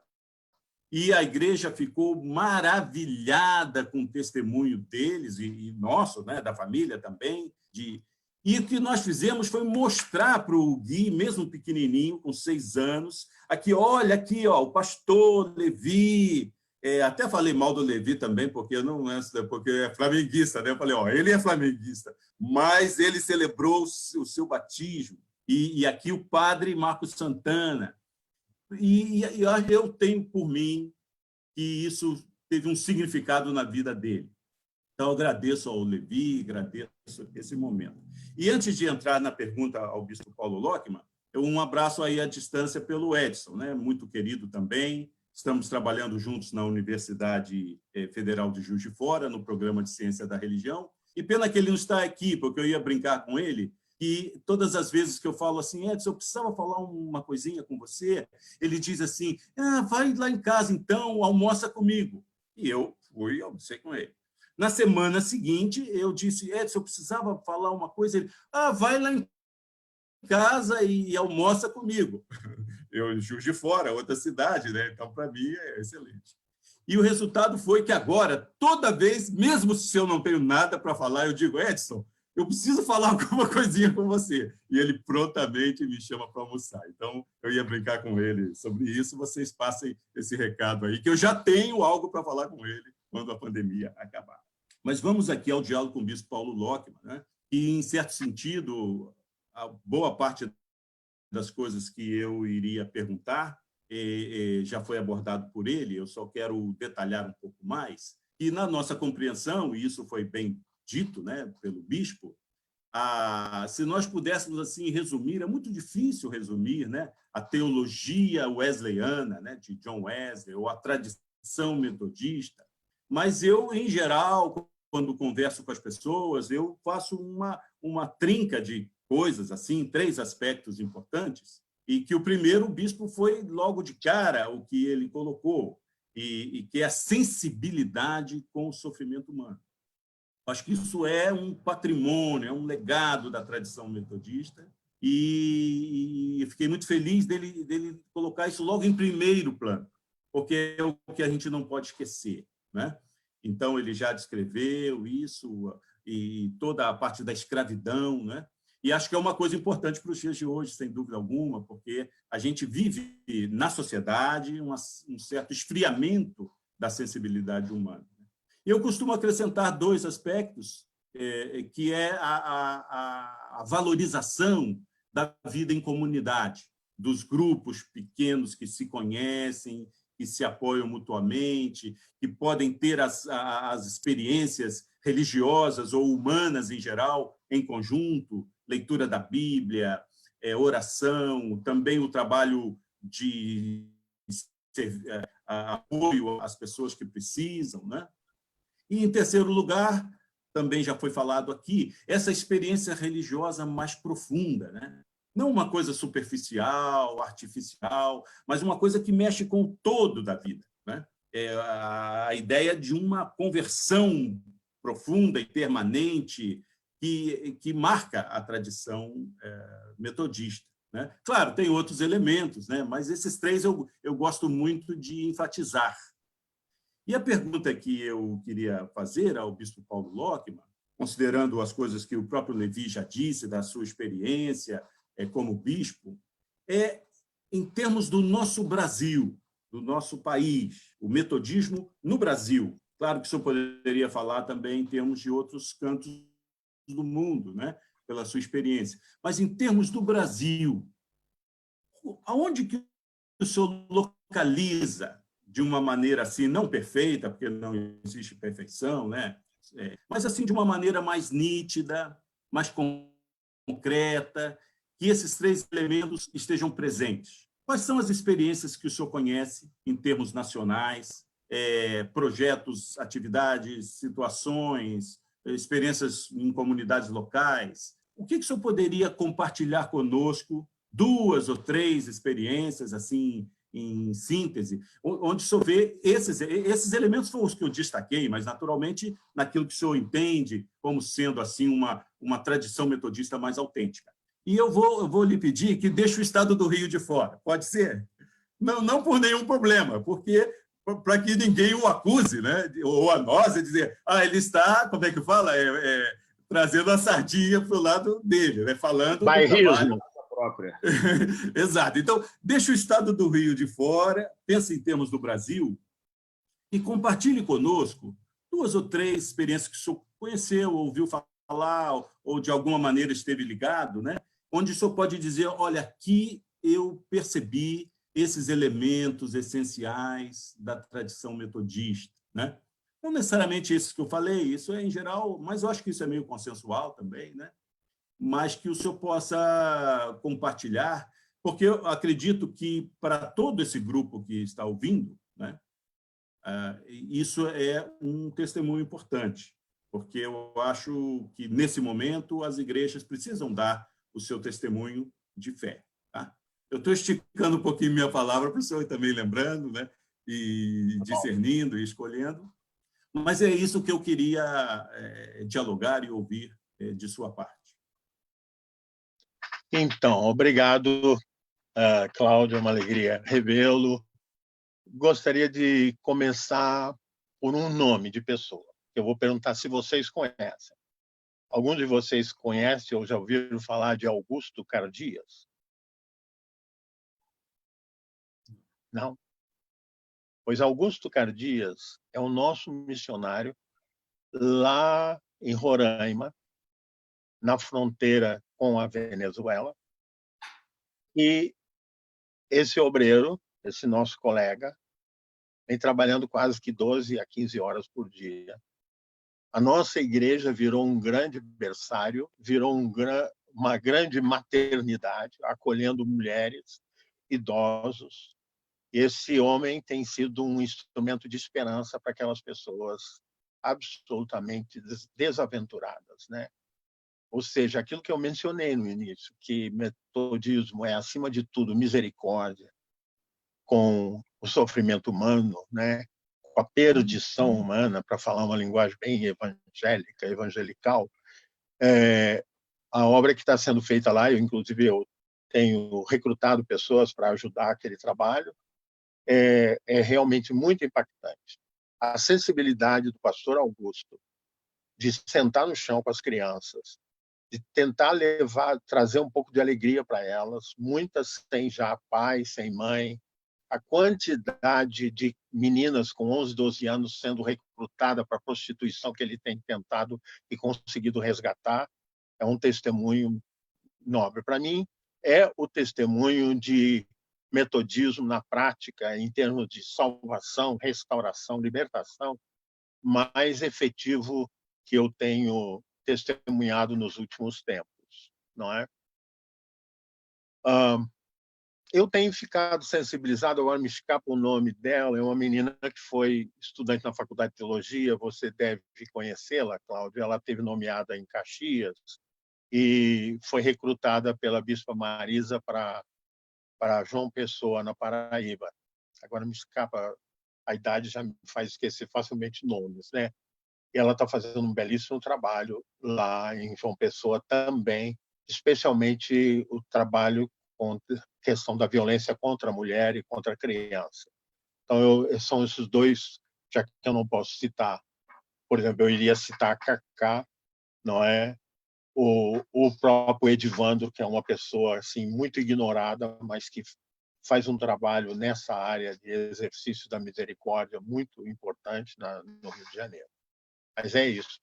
e a igreja ficou maravilhada com o testemunho deles, e nosso, né, da família também. E o que nós fizemos foi mostrar para o Gui, mesmo pequenininho, com 6 anos, aqui, olha, aqui, ó, o pastor Levi. Até falei mal do Levi também, porque é flamenguista, né? Eu falei, ó, ele é flamenguista, mas ele celebrou o seu batismo. E aqui o padre Marcos Santana. E eu tenho por mim que isso teve um significado na vida dele. Então, eu agradeço ao Levi, agradeço esse momento. E antes de entrar na pergunta ao bispo Paulo Lockman, um abraço aí à distância pelo Edson, né? Muito querido também. Estamos trabalhando juntos na Universidade Federal de Juiz de Fora, no programa de Ciência da Religião. E pena que ele não está aqui, porque eu ia brincar com ele, e todas as vezes que eu falo assim, Edson, eu precisava falar uma coisinha com você, ele diz assim, vai lá em casa, então, almoça comigo. E eu fui, almocei com ele. Na semana seguinte, eu disse, Edson, eu precisava falar uma coisa. Ele, vai lá em casa e almoça comigo. Eu, Juiz de Fora, outra cidade, né? Então, para mim, é excelente. E o resultado foi que agora, toda vez, mesmo se eu não tenho nada para falar, eu digo, Edson, eu preciso falar alguma coisinha com você. E ele prontamente me chama para almoçar. Então, eu ia brincar com ele sobre isso, vocês passem esse recado aí, que eu já tenho algo para falar com ele quando a pandemia acabar. Mas vamos aqui ao diálogo com o bispo Paulo Lockman, né? E, em certo sentido, a boa parte das coisas que eu iria perguntar já foi abordado por ele, eu só quero detalhar um pouco mais. E, na nossa compreensão, e isso foi bem dito, né, pelo bispo, se nós pudéssemos assim resumir, é muito difícil resumir, né, a teologia wesleyana, né, de John Wesley, ou a tradição metodista, mas eu, em geral, quando converso com as pessoas, eu faço uma trinca de coisas, assim, 3 aspectos importantes, e que o primeiro, o bispo, foi logo de cara o que ele colocou, e que é a sensibilidade com o sofrimento humano. Acho que isso é um patrimônio, é um legado da tradição metodista, e fiquei muito feliz dele colocar isso logo em primeiro plano, porque é o que a gente não pode esquecer, né? Então, ele já descreveu isso, e toda a parte da escravidão, né? E acho que é uma coisa importante para os dias de hoje, sem dúvida alguma, porque a gente vive na sociedade um certo esfriamento da sensibilidade humana. Eu costumo acrescentar 2 aspectos, que é a valorização da vida em comunidade, dos grupos pequenos que se conhecem, que se apoiam mutuamente, que podem ter as experiências religiosas ou humanas em geral em conjunto, leitura da Bíblia, oração, também o trabalho de apoio às pessoas que precisam, né? E, em terceiro lugar, também já foi falado aqui, essa experiência religiosa mais profunda, né? Não uma coisa superficial, artificial, mas uma coisa que mexe com o todo da vida, né? É a ideia de uma conversão profunda e permanente que marca a tradição metodista, né? Claro, tem outros elementos, né? Mas esses 3 eu gosto muito de enfatizar. E a pergunta que eu queria fazer ao bispo Paulo Lockmann, considerando as coisas que o próprio Levi já disse, da sua experiência como bispo, é, em termos do nosso Brasil, do nosso país, o metodismo no Brasil. Claro que o senhor poderia falar também em termos de outros cantos do mundo, né, pela sua experiência. Mas, em termos do Brasil, aonde que o senhor localiza de uma maneira assim, não perfeita, porque não existe perfeição, né? Mas assim, de uma maneira mais nítida, mais concreta, que esses 3 elementos estejam presentes. Quais são as experiências que o senhor conhece em termos nacionais, projetos, atividades, situações, experiências em comunidades locais? O que o senhor poderia compartilhar conosco, 2 ou 3 experiências, assim, em síntese, onde o senhor vê esses elementos foram os que eu destaquei, mas, naturalmente, naquilo que o senhor entende como sendo assim uma tradição metodista mais autêntica. E eu vou lhe pedir que deixe o Estado do Rio de fora. Pode ser? Não por nenhum problema, porque para que ninguém o acuse, né? Ou a nós, dizer, ele está, como é que fala? Trazendo a sardinha para o lado dele, né? Falando do trabalho própria. Exato. Então, deixa o Estado do Rio de fora, pensa em termos do Brasil e compartilhe conosco 2 ou 3 experiências que o senhor conheceu, ouviu falar, ou de alguma maneira esteve ligado, né? Onde o senhor pode dizer, olha, aqui eu percebi esses elementos essenciais da tradição metodista, né? Não necessariamente esses que eu falei, isso é em geral, mas eu acho que isso é meio consensual também, né? Mas que o senhor possa compartilhar, porque eu acredito que, para todo esse grupo que está ouvindo, né, isso é um testemunho importante, porque eu acho que, nesse momento, as igrejas precisam dar o seu testemunho de fé. Tá? Eu estou esticando um pouquinho minha palavra para o senhor também lembrando, né, e discernindo e escolhendo, mas é isso que eu queria dialogar e ouvir de sua parte. Então, obrigado, Cláudio, é uma alegria revê-lo. Gostaria de começar por um nome de pessoa. Eu vou perguntar se vocês conhecem. Algum de vocês conhece ou já ouviram falar de Augusto Cardias? Não? Pois Augusto Cardias é o nosso missionário lá em Roraima, na fronteira com a Venezuela. E esse obreiro, esse nosso colega, vem trabalhando quase que 12 a 15 horas por dia A nossa igreja virou um grande berçário, virou uma grande maternidade, acolhendo mulheres, idosos. Esse homem tem sido um instrumento de esperança para aquelas pessoas absolutamente desaventuradas, né? Ou seja, aquilo que eu mencionei no início, que metodismo é, acima de tudo, misericórdia com o sofrimento humano, né? Com a perdição humana, para falar uma linguagem bem evangélica, evangelical. A obra que está sendo feita lá, eu tenho recrutado pessoas para ajudar aquele trabalho, é realmente muito impactante. A sensibilidade do pastor Augusto de sentar no chão com as crianças, de tentar trazer um pouco de alegria para elas, muitas sem já pai, sem mãe, a quantidade de meninas com 11, 12 anos sendo recrutada para a prostituição que ele tem tentado e conseguido resgatar, é um testemunho nobre. Para mim, é o testemunho de metodismo na prática, em termos de salvação, restauração, libertação, mais efetivo que eu tenho testemunhado nos últimos tempos, não é? Eu tenho ficado sensibilizado, agora me escapa o nome dela, é uma menina que foi estudante na Faculdade de Teologia, você deve conhecê-la, Cláudia, ela teve nomeada em Caxias e foi recrutada pela Bispa Marisa para João Pessoa, na Paraíba. Agora me escapa, a idade já me faz esquecer facilmente nomes, né? E ela está fazendo um belíssimo trabalho lá em João Pessoa também, especialmente o trabalho com a questão da violência contra a mulher e contra a criança. Então, são esses dois, já que eu não posso citar. Por exemplo, eu iria citar a Cacá, não é? O próprio Edivandro, que é uma pessoa assim muito ignorada, mas que faz um trabalho nessa área de exercício da misericórdia muito importante no Rio de Janeiro. Mas é isso.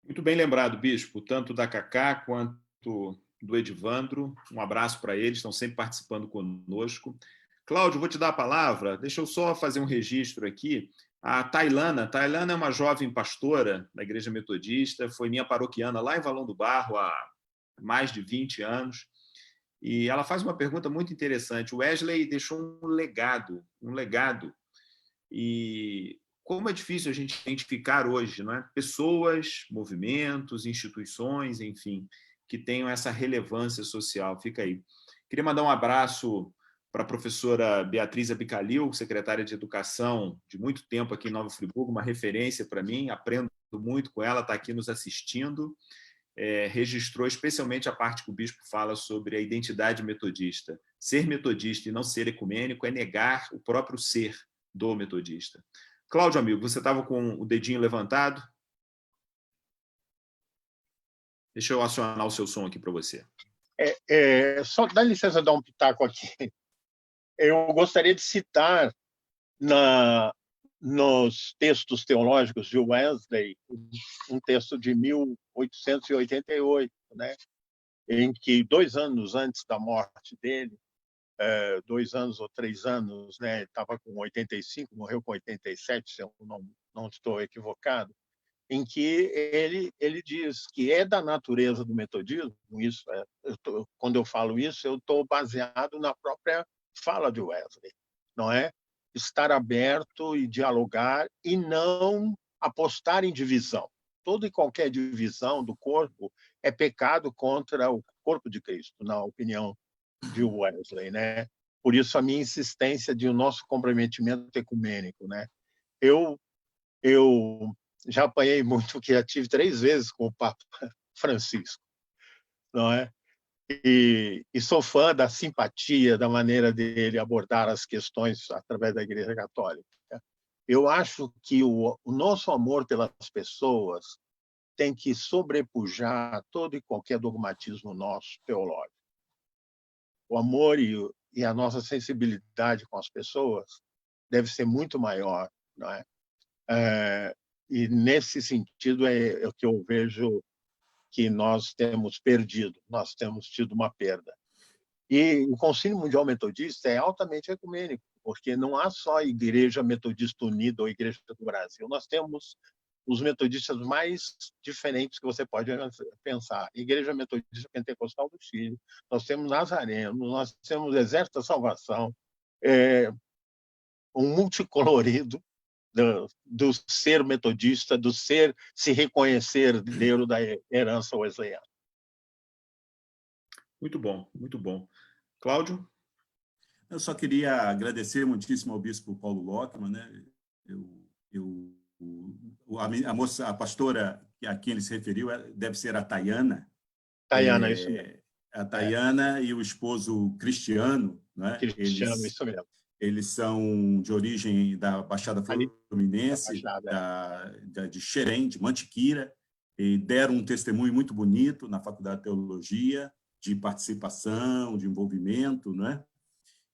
Muito bem lembrado, Bispo, tanto da Cacá quanto do Edivandro. Um abraço para eles, estão sempre participando conosco. Cláudio, vou te dar a palavra. Deixa eu só fazer um registro aqui. A Tailana é uma jovem pastora da Igreja Metodista, foi minha paroquiana lá em Valão do Barro há mais de 20 anos. E ela faz uma pergunta muito interessante. O Wesley deixou um legado. E como é difícil a gente identificar hoje, não é? Pessoas, movimentos, instituições, enfim, que tenham essa relevância social. Fica aí. Queria mandar um abraço para a professora Beatriz Abicalil, secretária de Educação de muito tempo aqui em Nova Friburgo, uma referência para mim, aprendo muito com ela, está aqui nos assistindo. Registrou especialmente a parte que o bispo fala sobre a identidade metodista. Ser metodista e não ser ecumênico é negar o próprio ser do metodista. Cláudio, amigo, você estava com o dedinho levantado? Deixa eu acionar o seu som aqui para você. Só dá licença dar um pitaco aqui. Eu gostaria de citar nos textos teológicos de Wesley um texto de 1888, né, em que 2 anos antes da morte dele, 2 anos ou 3 anos, né, estava com 85, morreu com 87, se eu não estou equivocado, em que ele diz que é da natureza do metodismo, quando eu falo isso, eu estou baseado na própria fala de Wesley, não é? Estar aberto e dialogar e não apostar em divisão. Toda e qualquer divisão do corpo é pecado contra o corpo de Cristo, na opinião de Wesley, né? Por isso a minha insistência de o nosso comprometimento ecumênico, né? Eu já apanhei muito, que já tive 3 vezes com o Papa Francisco, não é? E sou fã da simpatia, da maneira dele abordar as questões através da Igreja Católica. Eu acho que o nosso amor pelas pessoas tem que sobrepujar todo e qualquer dogmatismo nosso teológico. O amor e a nossa sensibilidade com as pessoas deve ser muito maior, não é? E nesse sentido é o que eu vejo que nós temos perdido, nós temos tido uma perda. E o Concílio Mundial Metodista é altamente ecumênico, porque não há só a Igreja Metodista Unida ou Igreja do Brasil. Nós temos os metodistas mais diferentes que você pode pensar. Igreja Metodista Pentecostal do Chile, nós temos Nazareno, nós temos Exército da Salvação, um multicolorido do ser metodista, do ser se reconhecer herdeiro da herança wesleyana. Muito bom, muito bom. Cláudio? Eu só queria agradecer muitíssimo ao bispo Paulo Lockman, né? A moça, a pastora a quem ele se referiu deve ser a Tayana. Tayana, isso mesmo. A Tayana e o esposo Cristiano, né? Cristiano, isso mesmo. Eles são de origem da Baixada Fluminense, de Xerém, de Mantiqueira, e deram um testemunho muito bonito na Faculdade de Teologia, de participação, de envolvimento, né?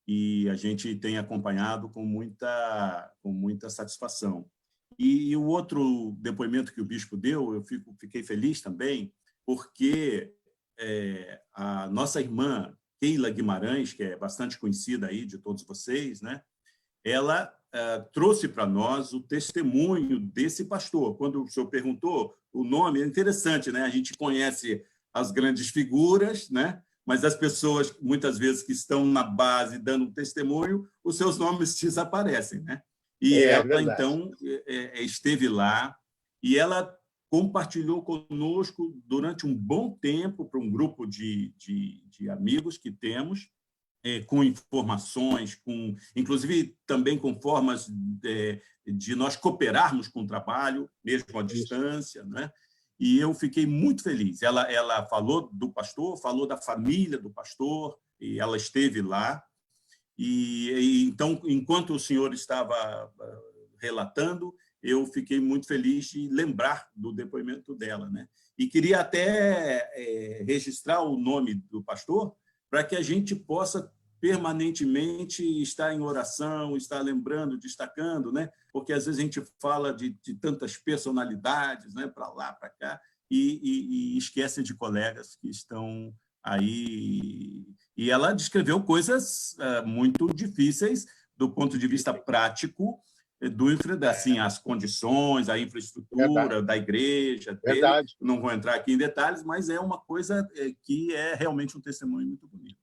E a gente tem acompanhado com muita satisfação. E o outro depoimento que o bispo deu, eu fiquei feliz também, porque a nossa irmã Keila Guimarães, que é bastante conhecida aí de todos vocês, né? Ela trouxe para nós o testemunho desse pastor. Quando o senhor perguntou o nome, é interessante, né? A gente conhece as grandes figuras, né? Mas as pessoas, muitas vezes, que estão na base dando um testemunho, os seus nomes desaparecem, né? E ela, verdade. Então, esteve lá e ela compartilhou conosco durante um bom tempo para um grupo de amigos que temos, com informações, inclusive também com formas de nós cooperarmos com o trabalho, mesmo à distância, né? E eu fiquei muito feliz. Ela falou do pastor, falou da família do pastor, e ela esteve lá. E então, enquanto o senhor estava relatando, eu fiquei muito feliz de lembrar do depoimento dela, né? E queria até registrar o nome do pastor para que a gente possa permanentemente estar em oração, estar lembrando, destacando, né? Porque às vezes a gente fala de tantas personalidades, né? Para lá, para cá, e esquece de colegas que estão aí. E ela descreveu coisas muito difíceis do ponto de vista prático, assim, as condições, a infraestrutura verdade. Da igreja. Verdade. Não vou entrar aqui em detalhes, mas é uma coisa que é realmente um testemunho muito bonito.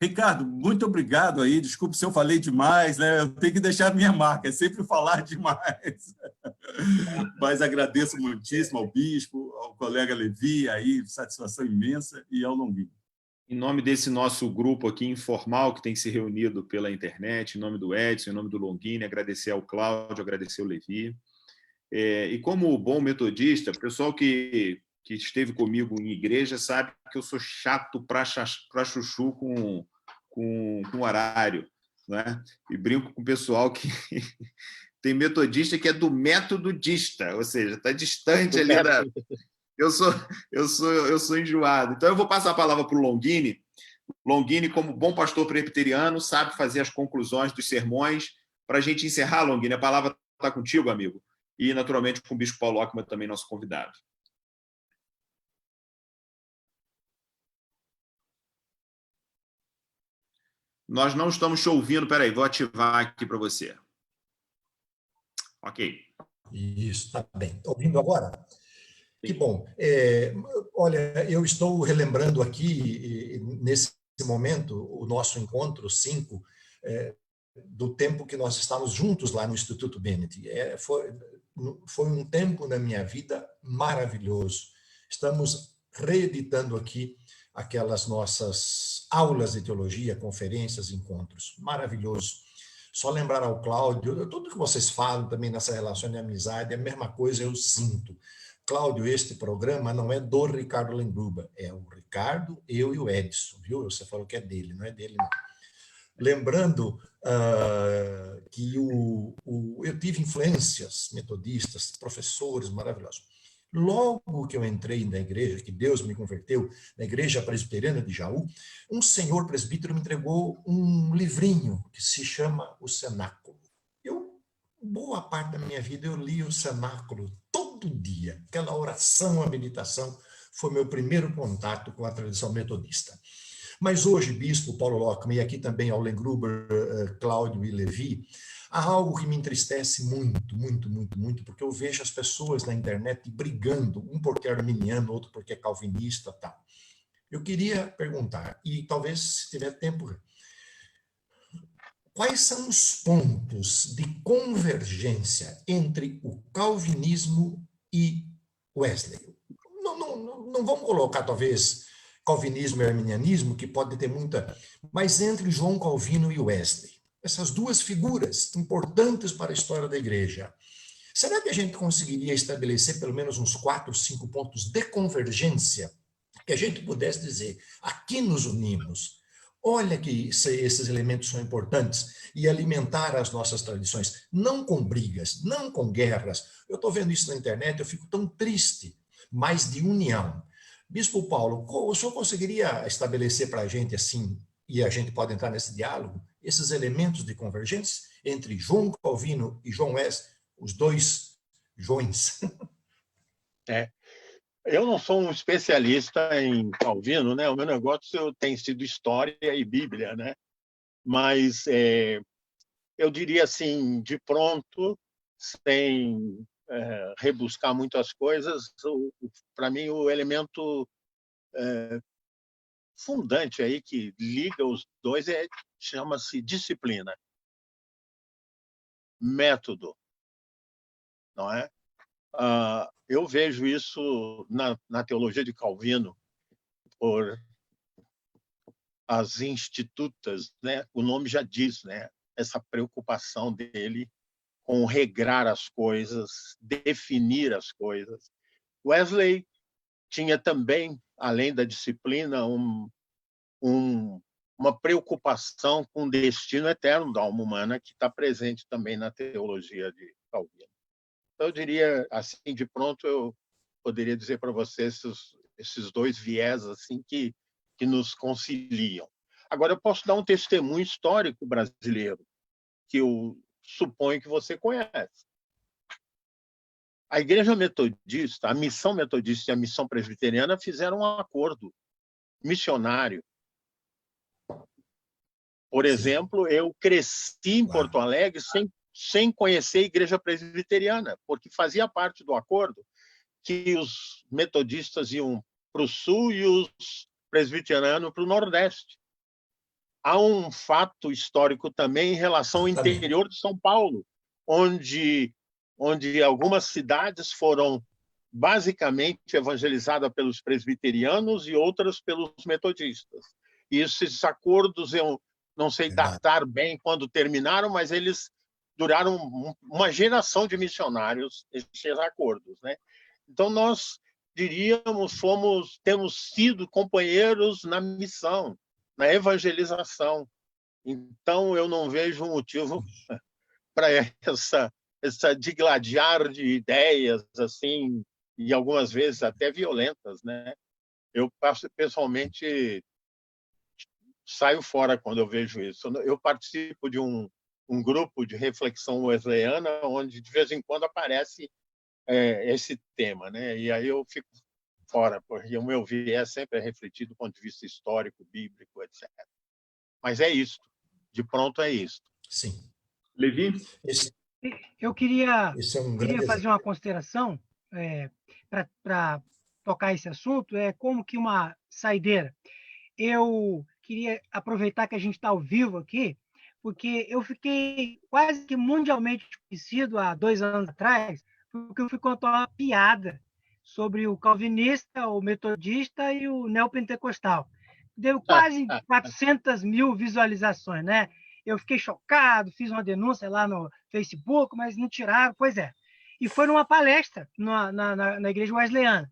Ricardo, muito obrigado aí. Desculpe se eu falei demais, né? Eu tenho que deixar a minha marca, é sempre falar demais. Mas agradeço muitíssimo ao bispo, ao colega Levi, aí, satisfação imensa, e ao Longuinho. Em nome desse nosso grupo aqui informal, que tem se reunido pela internet, em nome do Edson, em nome do Longuini, agradecer ao Cláudio, agradecer ao Levi. E como bom metodista, o pessoal que esteve comigo em igreja sabe que eu sou chato para chuchu com horário, né? E brinco com o pessoal que tem metodista que é do métododista, ou seja, está distante ali da... Eu sou enjoado. Então, eu vou passar a palavra para o Longuini. Longuini, como bom pastor presbiteriano, sabe fazer as conclusões dos sermões. Para a gente encerrar, Longuini, a palavra está contigo, amigo. E, naturalmente, com o bispo Paulo Lockman, também nosso convidado. Nós não estamos te ouvindo. Espera aí, vou ativar aqui para você. Ok. Isso, está bem. Está ouvindo agora? Que bom. Olha, eu estou relembrando aqui, nesse momento, o nosso encontro 5, do tempo que nós estávamos juntos lá no Instituto Bennett. Foi um tempo na minha vida maravilhoso. Estamos reeditando aqui aquelas nossas aulas de teologia, conferências, encontros. Maravilhoso. Só lembrar ao Cláudio, tudo que vocês falam também nessa relação de amizade, a mesma coisa eu sinto. Cláudio, este programa não é do Ricardo Lengruber, é o Ricardo, eu e o Edson, viu? Você falou que é dele, não é dele, não. Lembrando que eu tive influências metodistas, professores maravilhosos. Logo que eu entrei na igreja, que Deus me converteu, na igreja presbiteriana de Jaú, um senhor presbítero me entregou um livrinho que se chama O Cenáculo. Boa parte da minha vida eu li o Cenáculo todo dia. Aquela oração, a meditação, foi meu primeiro contato com a tradição metodista. Mas hoje, Bispo Paulo Lockman, e aqui também Aulen Gruber, Cláudio e Levi, há algo que me entristece muito, muito, muito, muito, porque eu vejo as pessoas na internet brigando, um porque é arminiano, outro porque é calvinista, tal. Eu queria perguntar, e talvez se tiver tempo, quais são os pontos de convergência entre o calvinismo e Wesley? Não vamos colocar, talvez, calvinismo e arminianismo, que pode ter muita, mas entre João Calvino e Wesley. Essas duas figuras importantes para a história da igreja. Será que a gente conseguiria estabelecer pelo menos uns 4, 5 pontos de convergência que a gente pudesse dizer, aqui nos unimos, olha que esses elementos são importantes e alimentar as nossas tradições, não com brigas, não com guerras. Eu estou vendo isso na internet, eu fico tão triste, mas de união. Bispo Paulo, o senhor conseguiria estabelecer para a gente assim, e a gente pode entrar nesse diálogo, esses elementos de convergência entre João Calvino e João Wesley, os dois Joões? Eu não sou um especialista em Calvino, né? O meu negócio tem sido história e Bíblia, né? Mas eu diria assim, de pronto, sem rebuscar muito as coisas, para mim o elemento fundante aí que liga os dois chama-se disciplina, método, não é? Eu vejo isso na teologia de Calvino, por as institutas, né? O nome já diz, né? Essa preocupação dele com regrar as coisas, definir as coisas. Wesley tinha também, além da disciplina, uma preocupação com o destino eterno da alma humana, que está presente também na teologia de Calvino. Então, eu diria, assim, de pronto, eu poderia dizer para vocês esses dois viés assim, que nos conciliam. Agora, eu posso dar um testemunho histórico brasileiro, que eu suponho que você conhece. A Igreja Metodista, a Missão Metodista e a Missão Presbiteriana fizeram um acordo missionário. Por exemplo, eu cresci em Porto Alegre sem conhecer a Igreja Presbiteriana, porque fazia parte do acordo que os metodistas iam para o sul e os presbiterianos para o nordeste. Há um fato histórico também em relação ao interior de São Paulo, onde algumas cidades foram basicamente evangelizadas pelos presbiterianos e outras pelos metodistas. E esses acordos, eu não sei datar bem quando terminaram, mas eles duraram uma geração de missionários, esses acordos, né? Então, nós diríamos, temos sido companheiros na missão, na evangelização. Então, eu não vejo um motivo para essa digladiar de ideias, assim, e algumas vezes até violentas, né? Eu, pessoalmente, saio fora quando eu vejo isso. Eu participo de um grupo de reflexão wesleyana, onde, de vez em quando, aparece esse tema, né? E aí eu fico fora, porque o meu viés sempre é refletido do ponto de vista histórico, bíblico, etc. Mas é isso. De pronto é isso. Sim. Levi? Eu queria grande fazer uma consideração para tocar esse assunto, como que uma saideira. Eu queria aproveitar que a gente está ao vivo aqui, porque eu fiquei quase que mundialmente conhecido há 2 anos atrás, porque eu fui contar uma piada sobre o calvinista, o metodista e o neopentecostal. Deu quase 400 mil visualizações, né? Eu fiquei chocado, fiz uma denúncia lá no Facebook, mas não tiraram, pois é. E foi numa palestra na Igreja Wesleyana.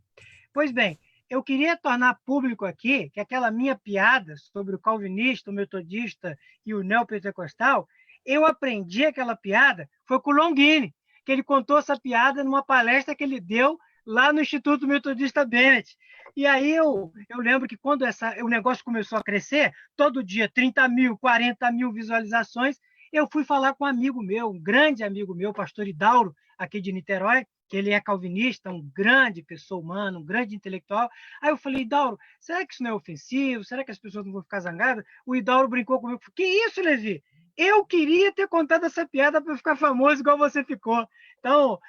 Pois bem, eu queria tornar público aqui que aquela minha piada sobre o calvinista, o metodista e o neopentecostal, eu aprendi aquela piada, foi com o Longini, que ele contou essa piada numa palestra que ele deu lá no Instituto Metodista Bennett. E aí eu lembro que quando o negócio começou a crescer, todo dia 30 mil, 40 mil visualizações, eu fui falar com um amigo meu, um grande amigo meu, pastor Idauro, aqui de Niterói, que ele é calvinista, um grande pessoa humana, um grande intelectual. Aí eu falei, Idauro, será que isso não é ofensivo? Será que as pessoas não vão ficar zangadas? O Idauro brincou comigo, que isso, Levi? Eu queria ter contado essa piada para ficar famoso igual você ficou. Então,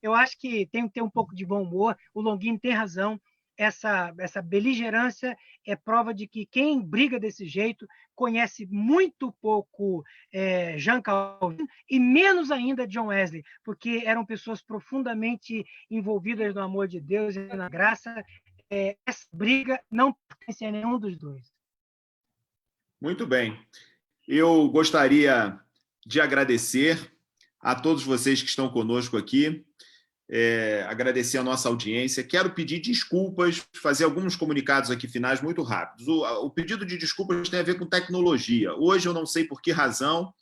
eu acho que tem que ter um pouco de bom humor. O Longini tem razão. Essa beligerância é prova de que quem briga desse jeito conhece muito pouco Jean Calvin e menos ainda John Wesley, porque eram pessoas profundamente envolvidas no amor de Deus e na graça. Essa briga não pertence a nenhum dos dois. Muito bem. Eu gostaria de agradecer a todos vocês que estão conosco aqui, agradecer a nossa audiência. Quero pedir desculpas, fazer alguns comunicados aqui finais muito rápidos. O pedido de desculpas tem a ver com tecnologia. Hoje eu não sei por que razão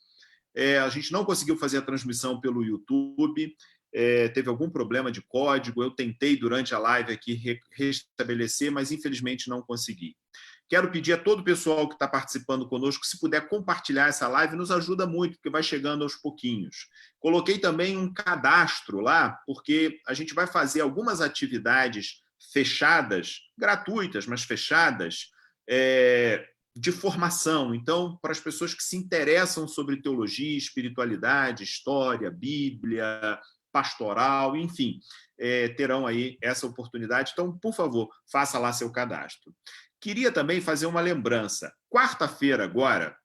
a gente não conseguiu fazer a transmissão pelo YouTube, teve algum problema de código, eu tentei durante a live aqui restabelecer, mas infelizmente não consegui. Quero pedir a todo o pessoal que está participando conosco, se puder compartilhar essa live, nos ajuda muito, porque vai chegando aos pouquinhos. Coloquei também um cadastro lá, porque a gente vai fazer algumas atividades fechadas, gratuitas, mas fechadas, de formação. Então, para as pessoas que se interessam sobre teologia, espiritualidade, história, Bíblia, pastoral, enfim, terão aí essa oportunidade. Então, por favor, faça lá seu cadastro. Queria também fazer uma lembrança. Quarta-feira, agora,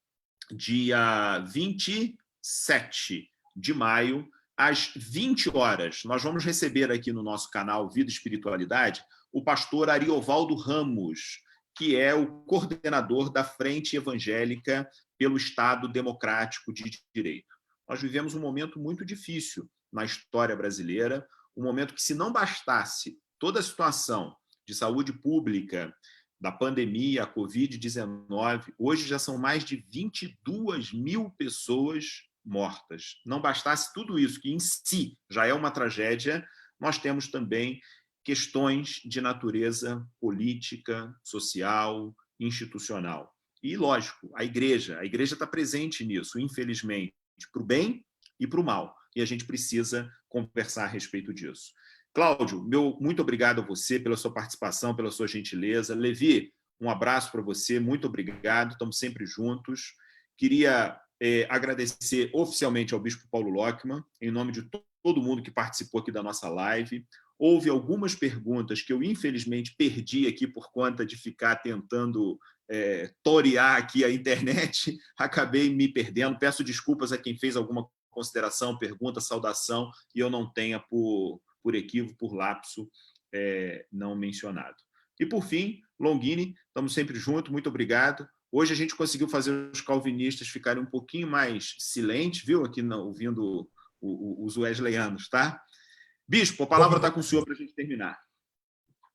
dia 27 de maio, às 20 horas, nós vamos receber aqui no nosso canal Vida e Espiritualidade o pastor Ariovaldo Ramos, que é o coordenador da Frente Evangélica pelo Estado Democrático de Direito. Nós vivemos um momento muito difícil na história brasileira, um momento que, se não bastasse toda a situação de saúde pública, da pandemia, a Covid-19, hoje já são mais de 22 mil pessoas mortas. Não bastasse tudo isso, que em si já é uma tragédia, nós temos também questões de natureza política, social, institucional. E, lógico, a igreja está presente nisso, infelizmente, para o bem e para o mal. E a gente precisa conversar a respeito disso. Cláudio, muito obrigado a você pela sua participação, pela sua gentileza. Levi, um abraço para você, muito obrigado, estamos sempre juntos. Queria agradecer oficialmente ao Bispo Paulo Lockman, em nome de todo mundo que participou aqui da nossa live. Houve algumas perguntas que eu, infelizmente, perdi aqui por conta de ficar tentando torear aqui a internet, acabei me perdendo. Peço desculpas a quem fez alguma consideração, pergunta, saudação, e eu não tenha, por equívoco, por lapso, não mencionado. E, por fim, Longini, estamos sempre juntos, muito obrigado. Hoje a gente conseguiu fazer os calvinistas ficarem um pouquinho mais silentes, viu? Aqui ouvindo os wesleyanos, tá? Bispo, a palavra está com o senhor para a gente terminar.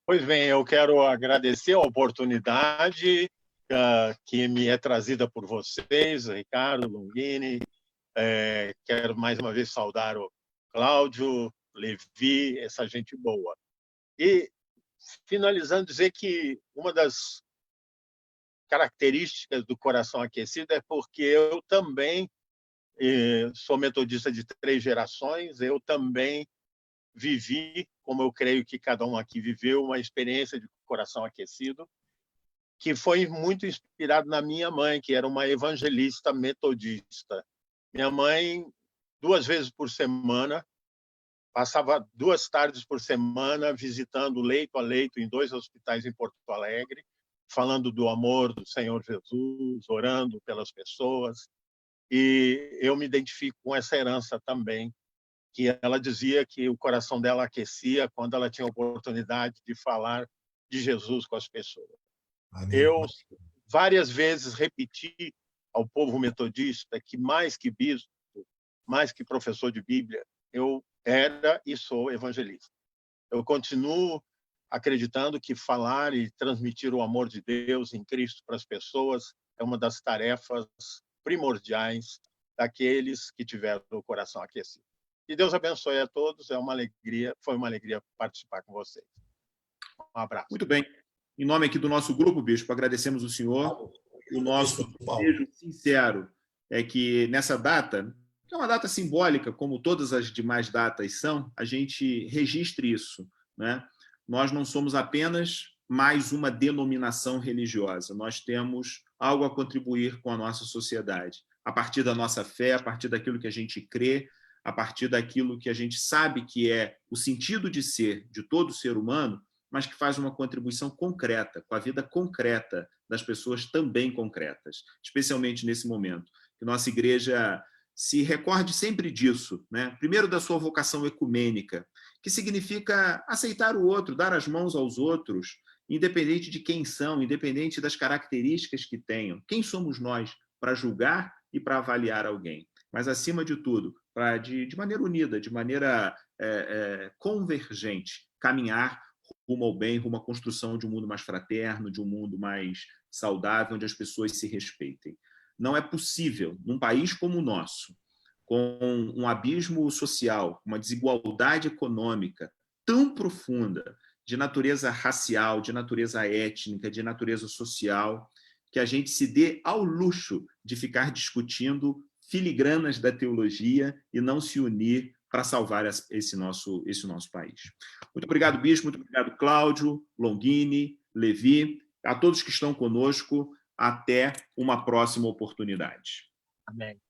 Pois bem, eu quero agradecer a oportunidade que me é trazida por vocês, Ricardo, Longini. Quero mais uma vez saudar o Cláudio, Levi, essa gente boa. E, finalizando, dizer que uma das características do Coração Aquecido é porque eu também sou metodista de 3 gerações, eu também vivi, como eu creio que cada um aqui viveu, uma experiência de coração aquecido, que foi muito inspirado na minha mãe, que era uma evangelista metodista. Minha mãe, 2 vezes por semana, passava 2 tardes por semana visitando leito a leito em 2 hospitais em Porto Alegre, falando do amor do Senhor Jesus, orando pelas pessoas. E eu me identifico com essa herança também, que ela dizia que o coração dela aquecia quando ela tinha a oportunidade de falar de Jesus com as pessoas. Amém. Eu várias vezes repeti ao povo metodista que, mais que bispo, mais que professor de Bíblia, eu era e sou evangelista. Eu continuo acreditando que falar e transmitir o amor de Deus em Cristo para as pessoas é uma das tarefas primordiais daqueles que tiveram o coração aquecido. Que Deus abençoe a todos, foi uma alegria participar com vocês. Um abraço. Muito bem. Em nome aqui do nosso grupo, Bispo, agradecemos o senhor. O nosso desejo sincero é que, nessa data, que é uma data simbólica, como todas as demais datas são, a gente registre isso, né? Nós não somos apenas mais uma denominação religiosa, nós temos algo a contribuir com a nossa sociedade, a partir da nossa fé, a partir daquilo que a gente crê, a partir daquilo que a gente sabe que é o sentido de ser de todo ser humano, mas que faz uma contribuição concreta, com a vida concreta das pessoas também concretas, especialmente nesse momento. Que nossa igreja se recorde sempre disso, né? Primeiro, da sua vocação ecumênica, que significa aceitar o outro, dar as mãos aos outros, independente de quem são, independente das características que tenham. Quem somos nós para julgar e para avaliar alguém? Mas, acima de tudo, para, de maneira unida, de maneira convergente, caminhar rumo ao bem, rumo à construção de um mundo mais fraterno, de um mundo mais saudável, onde as pessoas se respeitem. Não é possível, num país como o nosso, com um abismo social, uma desigualdade econômica tão profunda, de natureza racial, de natureza étnica, de natureza social, que a gente se dê ao luxo de ficar discutindo filigranas da teologia e não se unir para salvar esse nosso país. Muito obrigado, Bispo, muito obrigado, Cláudio, Longini, Levi, a todos que estão conosco. Até uma próxima oportunidade. Amém.